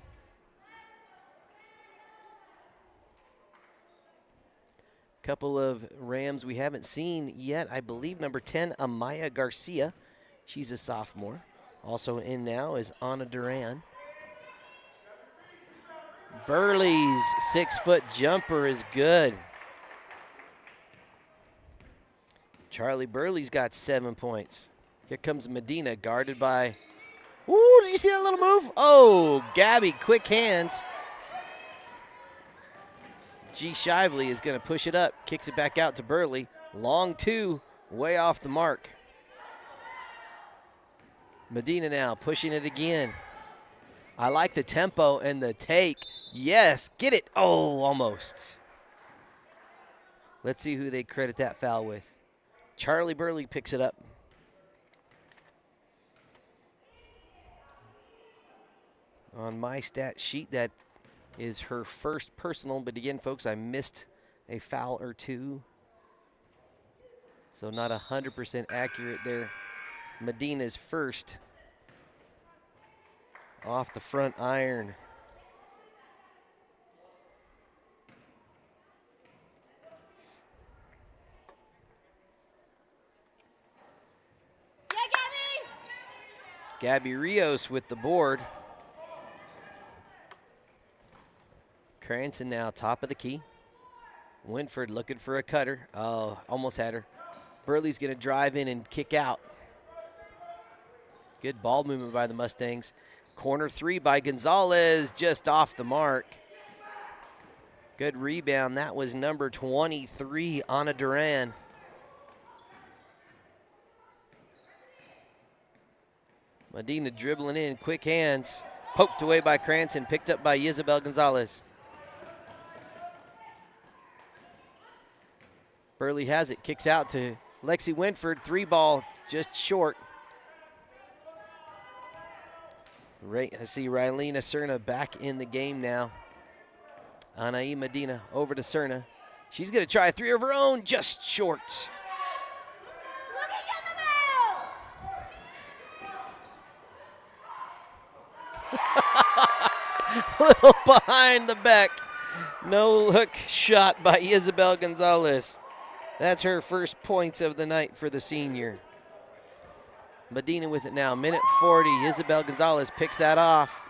Couple of Rams we haven't seen yet. I believe number 10, Amaya Garcia. She's a sophomore. Also in now is Anna Duran. Burley's 6-foot jumper is good. Charlie Burley's got 7 points. Here comes Medina, guarded by, ooh, did you see that little move? Oh, Gabby, quick hands. G. Shively is going to push it up, kicks it back out to Burley. Long 2, way off the mark. Medina now pushing it again. I like the tempo and the take. Yes, get it. Oh, almost. Let's see who they credit that foul with. Charlie Burley picks it up. On my stat sheet, that is her first personal, but again, folks, I missed a foul or 2. So not 100% accurate there. Medina's first off the front iron. Gabby Rios with the board. Cranston now top of the key. Winford looking for a cutter. Oh, almost had her. Burley's going to drive in and kick out. Good ball movement by the Mustangs. Corner 3 by Gonzalez, just off the mark. Good rebound. That was number 23, Anna Duran. Medina dribbling in, quick hands. Poked away by Cranston, picked up by Isabel Gonzalez. Burley has it, kicks out to Lexi Winford. 3 ball, just short. I see Rylena Cerna back in the game now. Anaí Medina over to Cerna. She's going to try a 3 of her own, just short. Little behind the back. No look shot by Isabel Gonzalez. That's her first points of the night for the senior. Medina with it now. Minute 40. Isabel Gonzalez picks that off.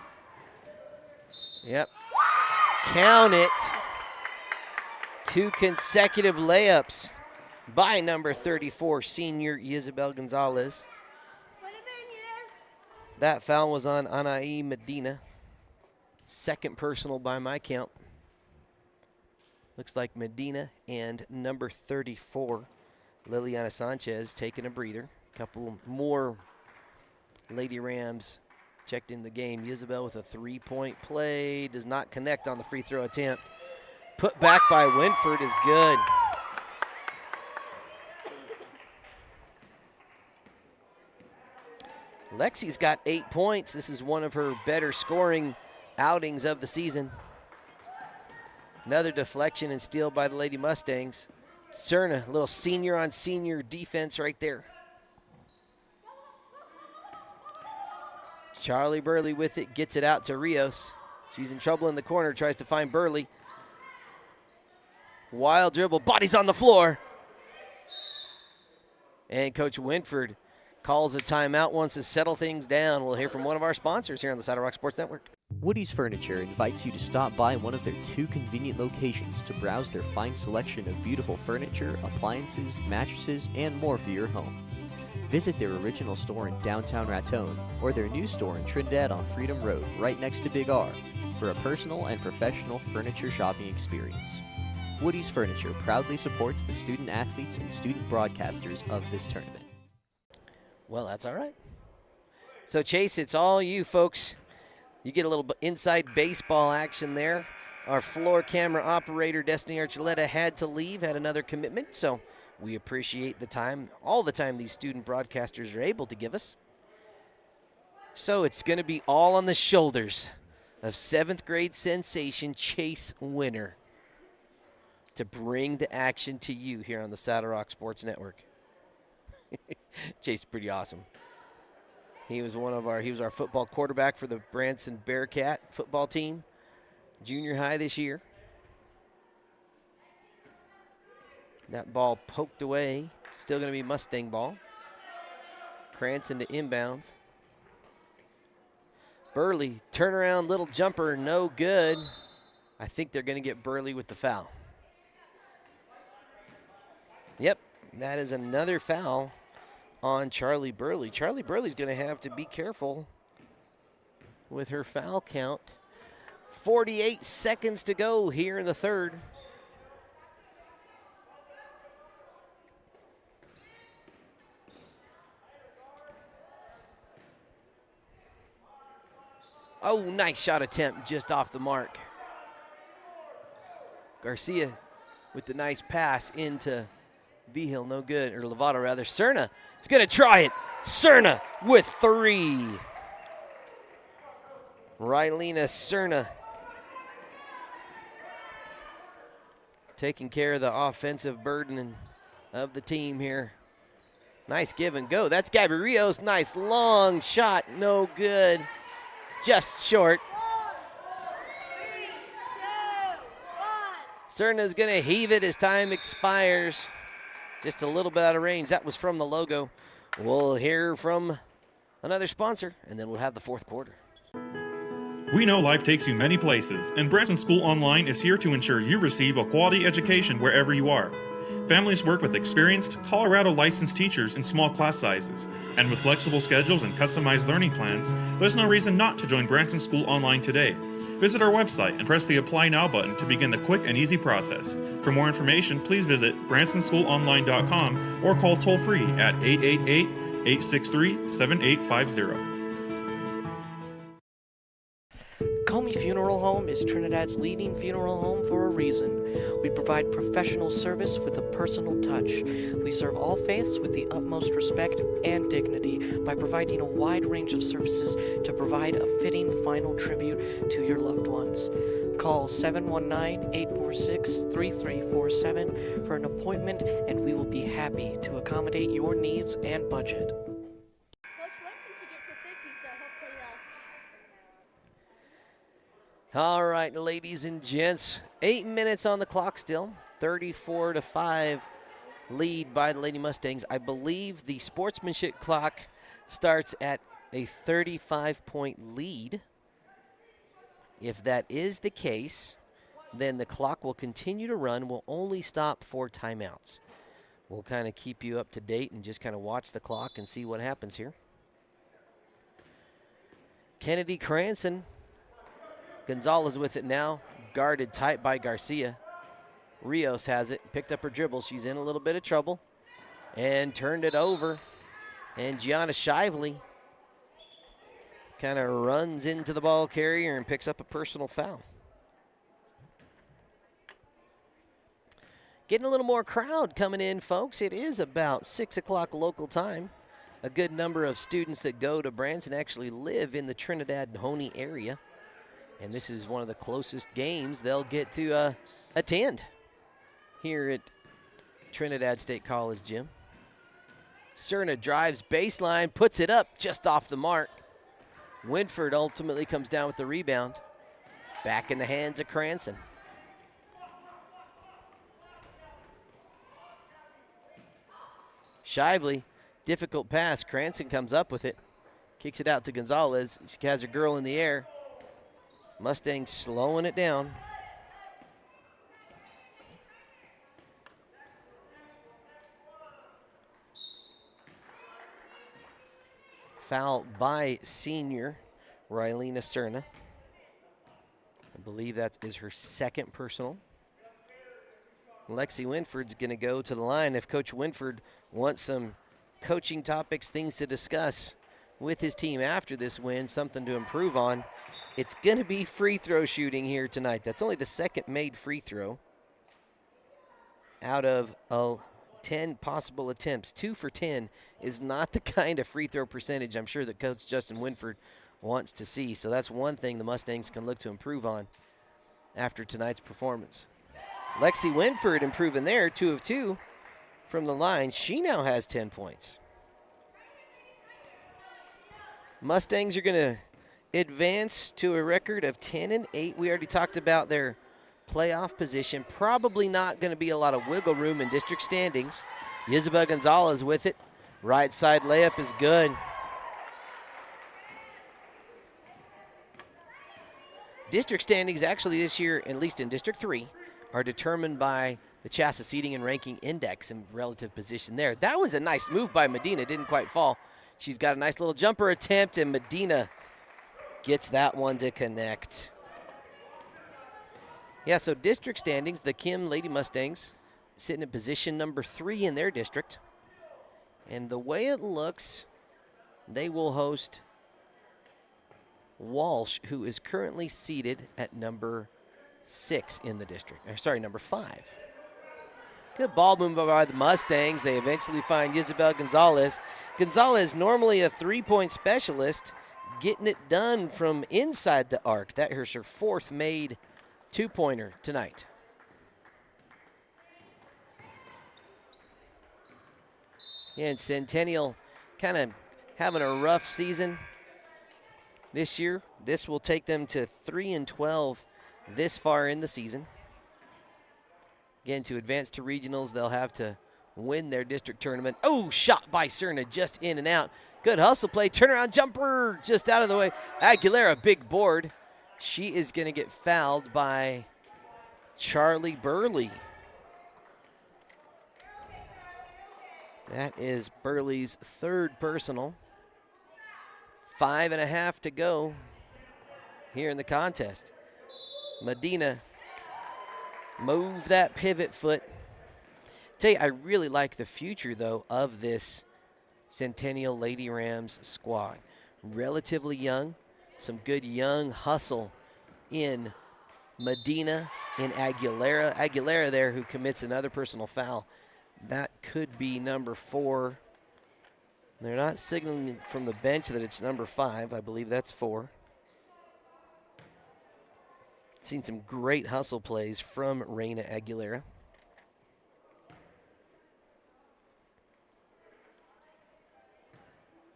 Yep. Count it. 2 consecutive layups by number 34, senior Isabel Gonzalez. That foul was on Anaí Medina. Second personal by my count. Looks like Medina and number 34, Liliana Sanchez, taking a breather. Couple more Lady Rams checked in the game. Isabel with a 3-point play. Does not connect on the free throw attempt. Put back by Winford is good. Lexi's got 8 points. This is one of her better scoring outings of the season. Another deflection and steal by the Lady Mustangs. Cerna, a little senior on senior defense right there. Charlie Burley with it, gets it out to Rios. She's in trouble in the corner, tries to find Burley. Wild dribble, bodies on the floor. And Coach Winford calls a timeout, wants to settle things down. We'll hear from one of our sponsors here on the Saddle Rock Sports Network. Woody's Furniture invites you to stop by one of their 2 convenient locations to browse their fine selection of beautiful furniture, appliances, mattresses, and more for your home. Visit their original store in downtown Raton or their new store in Trinidad on Freedom Road, right next to Big R, for a personal and professional furniture shopping experience. Woody's Furniture proudly supports the student athletes and student broadcasters of this tournament. Well, that's all right. So, Chase, it's all you folks. You get a little inside baseball action there. Our floor camera operator, Destiny Archuleta, had to leave, had another commitment, so we appreciate the time, all the time these student broadcasters are able to give us. So it's going to be all on the shoulders of 7th grade sensation Chase Winner to bring the action to you here on the Saddle Rock Sports Network. Chase is pretty awesome. He was our football quarterback for the Branson Bearcat football team, junior high this year. That ball poked away. Still going to be Mustang ball. Cranston to inbounds. Burley, turnaround little jumper, no good. I think they're going to get Burley with the foul. Yep, that is another foul on Charlie Burley. Charlie Burley's going to have to be careful with her foul count. 48 seconds to go here in the third. Oh, nice shot attempt just off the mark. Garcia with the nice pass into Vigil, no good, or Lovato rather. Cerna is going to try it. Cerna with 3. Rylena Cerna taking care of the offensive burden of the team here. Nice give and go. That's Gabby Rios. Nice long shot, no good. Just short. 3, 2, 1. Cerna's going to heave it as time expires. Just a little bit out of range. That was from the logo. We'll hear from another sponsor, and then we'll have the fourth quarter. We know life takes you many places, and Branson School Online is here to ensure you receive a quality education wherever you are. Families work with experienced, Colorado licensed teachers in small class sizes, and with flexible schedules and customized learning plans, there's no reason not to join Branson School Online today. Visit our website and press the Apply Now button to begin the quick and easy process. For more information, please visit bransonschoolonline.com or call toll-free at 888-863-7850. Comi Funeral Home is Trinidad's leading funeral home for a reason. We provide professional service with a personal touch. We serve all faiths with the utmost respect and dignity by providing a wide range of services to provide a fitting final tribute to your loved ones. Call 719-846-3347 for an appointment, and we will be happy to accommodate your needs and budget. All right, ladies and gents, 8 minutes on the clock still. 34-5 lead by the Lady Mustangs. I believe the sportsmanship clock starts at a 35-point lead. If that is the case, then the clock will continue to run. We'll only stop for timeouts. We'll kind of keep you up to date and just kind of watch the clock and see what happens here. Kennedy Cranston. Gonzalez with it now, guarded tight by Garcia. Rios has it, picked up her dribble. She's in a little bit of trouble and turned it over. And Gianna Shively kind of runs into the ball carrier and picks up a personal foul. Getting a little more crowd coming in, folks. It is about 6 o'clock local time. A good number of students that go to Branson actually live in the Trinidad and Honey area. And this is one of the closest games they'll get to attend here at Trinidad State College Gym. Cerna drives baseline, puts it up just off the mark. Winford ultimately comes down with the rebound. Back in the hands of Cranston. Shively, difficult pass. Cranston comes up with it. Kicks it out to Gonzalez. She has her girl in the air. Mustangs slowing it down. Foul by senior Rylena Cerna. I believe that is her second personal. Lexi Winford's going to go to the line. If Coach Winford wants some coaching topics, things to discuss with his team after this win, something to improve on, it's going to be free throw shooting here tonight. That's only the second made free throw out of 10 possible attempts. 2 for 10 is not the kind of free throw percentage I'm sure that Coach Justin Winford wants to see. So that's one thing the Mustangs can look to improve on after tonight's performance. Lexi Winford improving there, 2 of 2 from the line. She now has 10 points. Mustangs are going to advance to a record of 10-8. We already talked about their playoff position. Probably not going to be a lot of wiggle room in district standings. Isabel Gonzalez with it. Right side layup is good. District standings actually this year, at least in District 3, are determined by the Chassa Seating and Ranking Index and relative position there. That was a nice move by Medina. Didn't quite fall. She's got a nice little jumper attempt, and Medina gets that one to connect. Yeah, so district standings, the Kim Lady Mustangs sitting in position number 3 in their district. And the way it looks, they will host Walsh, who is currently seated at number 6 in the district. Or sorry, number 5. Good ball movement by the Mustangs. They eventually find Isabel Gonzalez. Gonzalez, normally a three-point specialist, getting it done from inside the arc. That is her 4th made two-pointer tonight. Yeah, and Centennial kind of having a rough season this year. This will take them to 3-12 this far in the season. Again, to advance to regionals, they'll have to win their district tournament. Oh, shot by Cerna, just in and out. Good hustle play, turnaround jumper, just out of the way. Aguilera, big board. She is going to get fouled by Charlie Burley. That is Burley's 3rd personal. 5.5 to go here in the contest. Medina, move that pivot foot. Tell you, I really like the future, though, of this Centennial Lady Rams squad. Relatively young, some good young hustle in Medina, in Aguilera. Aguilera there, who commits another personal foul. That could be number 4. They're not signaling from the bench that it's number 5. I believe that's 4. Seen some great hustle plays from Reina Aguilera.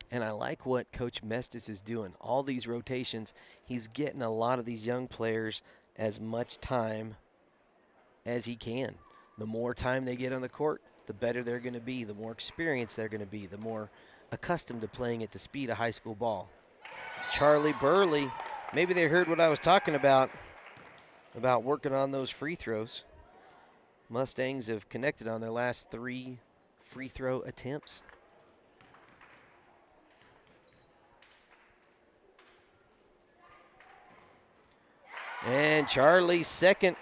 And I like what Coach Mestis is doing. All these rotations, he's getting a lot of these young players as much time as he can. The more time they get on the court, the better they're going to be, the more experienced they're going to be, the more accustomed to playing at the speed of high school ball. Charlie Burley, maybe they heard what I was talking about. about working on those free throws. Mustangs have connected on their last 3 free throw attempts. And Charlie's second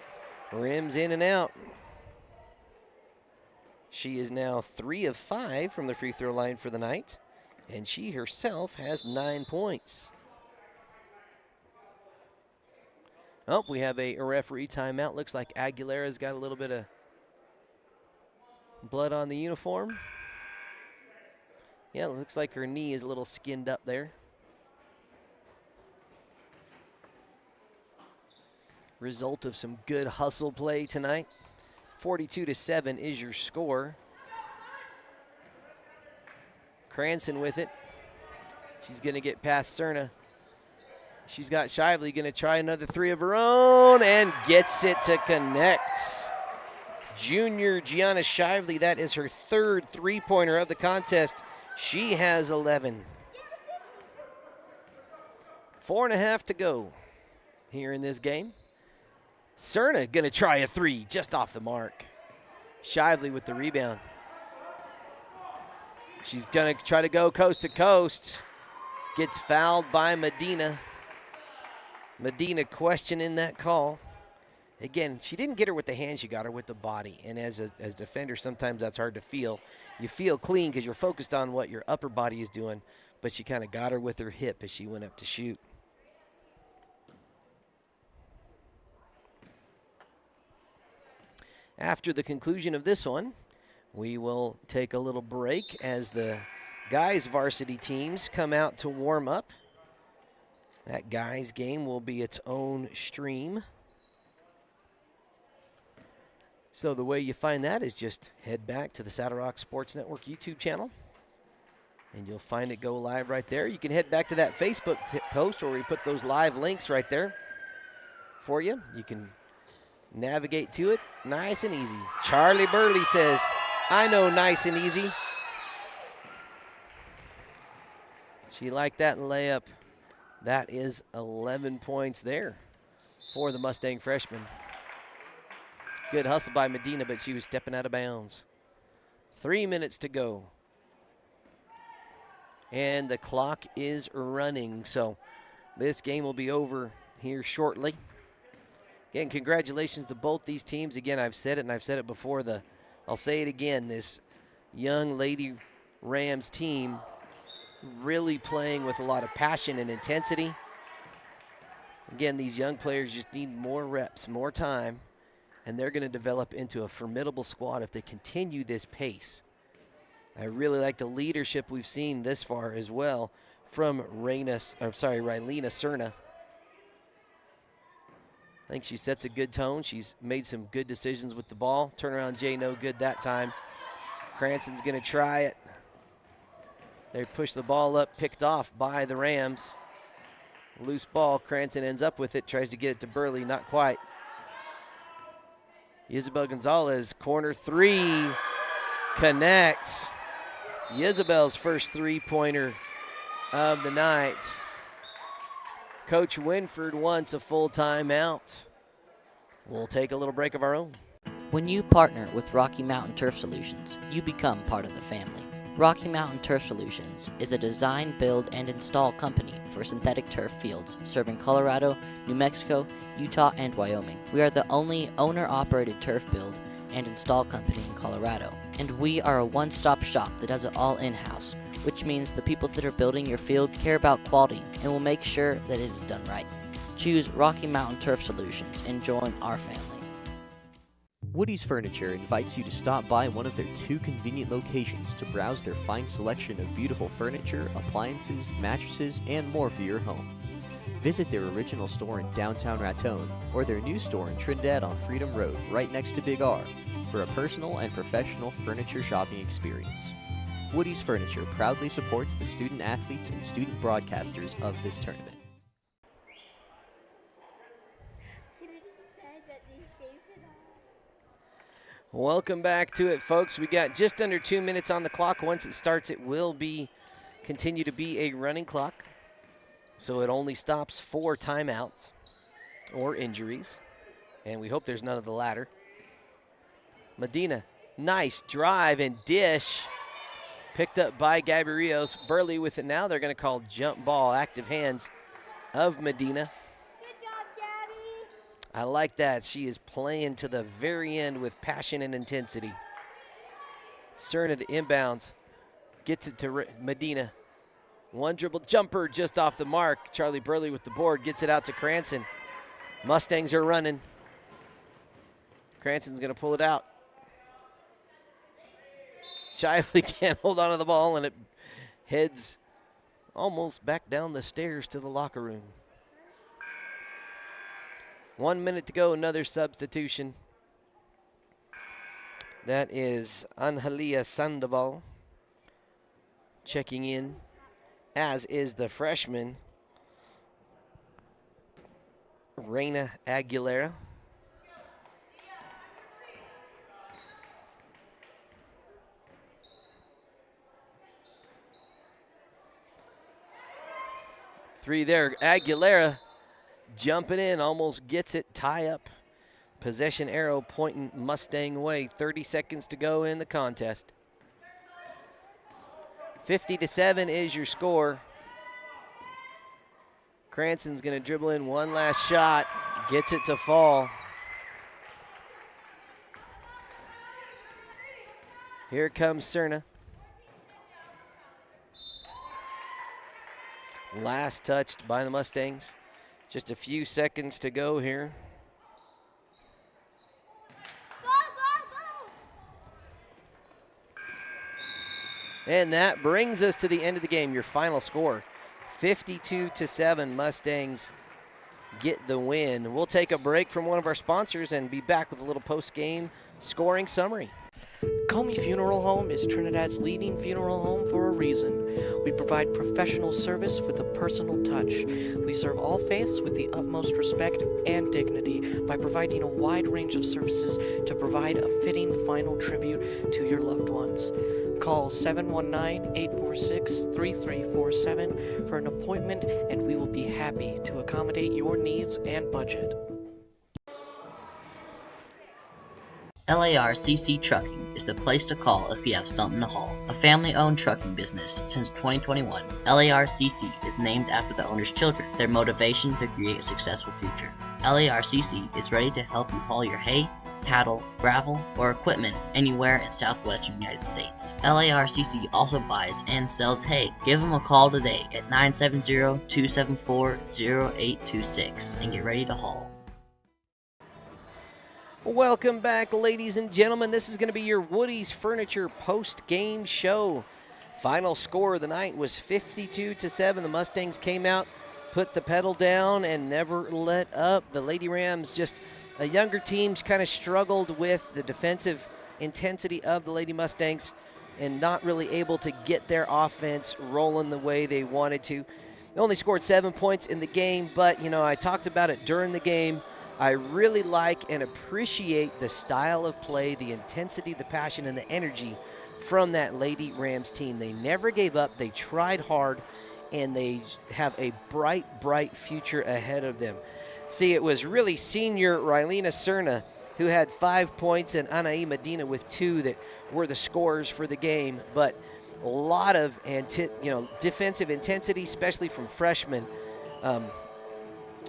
rims in and out. She is now 3 of 5 from the free throw line for the night, and she herself has 9 points. Oh, we have a referee timeout. Looks like Aguilera's got a little bit of blood on the uniform. Yeah, it looks like her knee is a little skinned up there. Result of some good hustle play tonight. 42-7 is your score. Cranston with it. She's going to get past Cerna. She's got Shively going to try another 3 of her own and gets it to connect. Junior Gianna Shively, that is her 3rd three-pointer of the contest. She has 11. 4.5 to go here in this game. Cerna going to try a 3 just off the mark. Shively with the rebound. She's going to try to go coast to coast. Gets fouled by Medina. Medina questioning that call. Again, she didn't get her with the hand, she got her with the body. And as a defender, sometimes that's hard to feel. You feel clean because you're focused on what your upper body is doing, but she kind of got her with her hip as she went up to shoot. After the conclusion of this one, we will take a little break as the guys' varsity teams come out to warm up. That guys' game will be its own stream. So the way you find that is just head back to the Saddle Rock Sports Network YouTube channel, and you'll find it go live right there. You can head back to that Facebook post where we put those live links right there for you. You can navigate to it nice and easy. Charlie Burley says, I know nice and easy. She liked that layup. That is 11 points there for the Mustang freshman. Good hustle by Medina, but she was stepping out of bounds. 3 minutes to go. And the clock is running, so this game will be over here shortly. Again, congratulations to both these teams. Again, I've said it and I've said it before. I'll say it again. This young Lady Rams team really playing with a lot of passion and intensity. Again, these young players just need more reps, more time, and they're going to develop into a formidable squad if they continue this pace. I really like the leadership we've seen this far as well from Rylena Cerna. I think she sets a good tone. She's made some good decisions with the ball. Turnaround Jay no good that time. Cranston's going to try it. They push the ball up, picked off by the Rams. Loose ball, Cranston ends up with it, tries to get it to Burley, not quite. Isabel Gonzalez, corner 3, connects. It's Isabel's first three-pointer of the night. Coach Winford wants a full timeout. We'll take a little break of our own. When you partner with Rocky Mountain Turf Solutions, you become part of the family. Rocky Mountain Turf Solutions is a design, build, and install company for synthetic turf fields serving Colorado, New Mexico, Utah, and Wyoming. We are the only owner-operated turf build and install company in Colorado, and we are a one-stop shop that does it all in-house, which means the people that are building your field care about quality and will make sure that it is done right. Choose Rocky Mountain Turf Solutions and join our family. Woody's Furniture invites you to stop by one of their 2 convenient locations to browse their fine selection of beautiful furniture, appliances, mattresses, and more for your home. Visit their original store in downtown Raton or their new store in Trinidad on Freedom Road, right next to Big R, for a personal and professional furniture shopping experience. Woody's Furniture proudly supports the student athletes and student broadcasters of this tournament. Welcome back to it, folks. We got just under 2 minutes on the clock. Once it starts, it will continue to be a running clock. So it only stops for timeouts or injuries. And we hope there's none of the latter. Medina, nice drive and dish. Picked up by Gabriellos. Burley with it now. They're going to call jump ball. Active hands of Medina. Good job, Gabby. I like that. She is playing to the very end with passion and intensity. Cerna to inbounds. Gets it to Medina. One dribble jumper just off the mark. Charlie Burley with the board. Gets it out to Cranston. Mustangs are running. Cranston's going to pull it out. Shively can't hold on to the ball, and it heads almost back down the stairs to the locker room. 1 minute to go, another substitution. That is Angelia Sandoval checking in, as is the freshman, Reina Aguilera. Three there. Aguilera jumping in, almost gets it. Tie up. Possession arrow pointing Mustang way. 30 seconds to go in the contest. 50-7 is your score. Cranston's going to dribble in one last shot. Gets it to fall. Here comes Cerna. Last touched by the Mustangs. Just a few seconds to go here. Go, go, go. And that brings us to the end of the game. Your final score, 52-7. Mustangs get the win. We'll take a break from one of our sponsors and be back with a little post-game scoring summary. Comi Funeral Home is Trinidad's leading funeral home for a reason. We provide professional service with a personal touch. We serve all faiths with the utmost respect and dignity by providing a wide range of services to provide a fitting final tribute to your loved ones. Call 719-846-3347 for an appointment, and we will be happy to accommodate your needs and budget. LARCC Trucking is the place to call if you have something to haul. A family-owned trucking business since 2021, LARCC is named after the owner's children, their motivation to create a successful future. LARCC is ready to help you haul your hay, cattle, gravel, or equipment anywhere in southwestern United States. LARCC also buys and sells hay. Give them a call today at 970-274-0826 and get ready to haul. Welcome back, ladies and gentlemen. This is going to be your Woody's Furniture post-game show. Final score of the night was 52-7. The Mustangs came out, put the pedal down, and never let up. The Lady Rams, just a younger team, kind of struggled with the defensive intensity of the Lady Mustangs and not really able to get their offense rolling the way they wanted to. They only scored 7 points in the game, but, you know, I talked about it during the game. I really like and appreciate the style of play, the intensity, the passion, and the energy from that Lady Rams team. They never gave up. They tried hard, and they have a bright, bright future ahead of them. See, it was really senior Rylena Cerna who had 5 points and Anaí Medina with 2 that were the scorers for the game, but a lot of defensive intensity, especially from freshmen.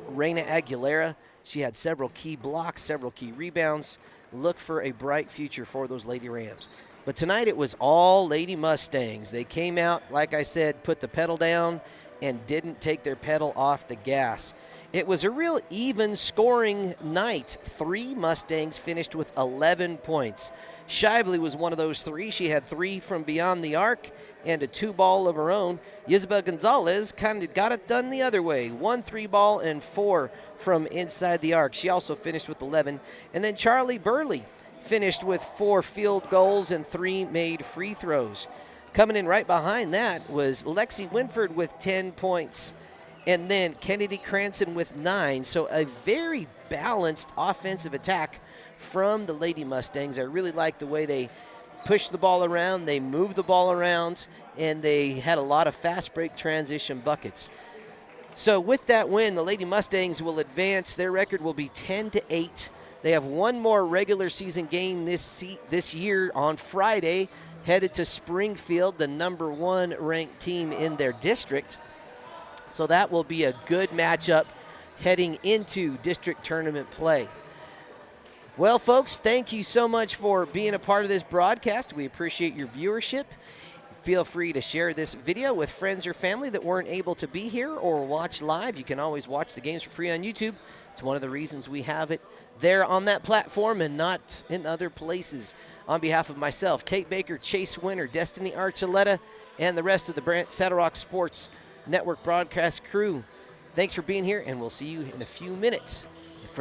Reina Aguilera, she had several key blocks, several key rebounds. Look for a bright future for those Lady Rams. But tonight it was all Lady Mustangs. They came out, like I said, put the pedal down and didn't take their pedal off the gas. It was a real even scoring night. 3 Mustangs finished with 11 points. Shively was one of those 3. She had 3 from beyond the arc and a 2-ball of her own. Isabel Gonzalez kind of got it done the other way. 1 3-ball and 4 from inside the arc. She also finished with 11. And then Charlie Burley finished with 4 field goals and 3 made free throws. Coming in right behind that was Lexi Winford with 10 points. And then Kennedy Cranston with 9. So a very balanced offensive attack from the Lady Mustangs. I really like the way they pushed the ball around, they moved the ball around, and they had a lot of fast break transition buckets. So with that win, the Lady Mustangs will advance. Their record will be 10-8 They have one more regular season game this year on Friday, headed to Springfield, the #1 ranked team in their district. So that will be a good matchup heading into district tournament play. Well, folks, thank you so much for being a part of this broadcast. We appreciate your viewership. Feel free to share this video with friends or family that weren't able to be here or watch live. You can always watch the games for free on YouTube. It's one of the reasons we have it there on that platform and not in other places. On behalf of myself, Tate Baker, Chase Winter, Destiny Archuleta, and the rest of the Saddle Rock Sports Network broadcast crew, thanks for being here, and we'll see you in a few minutes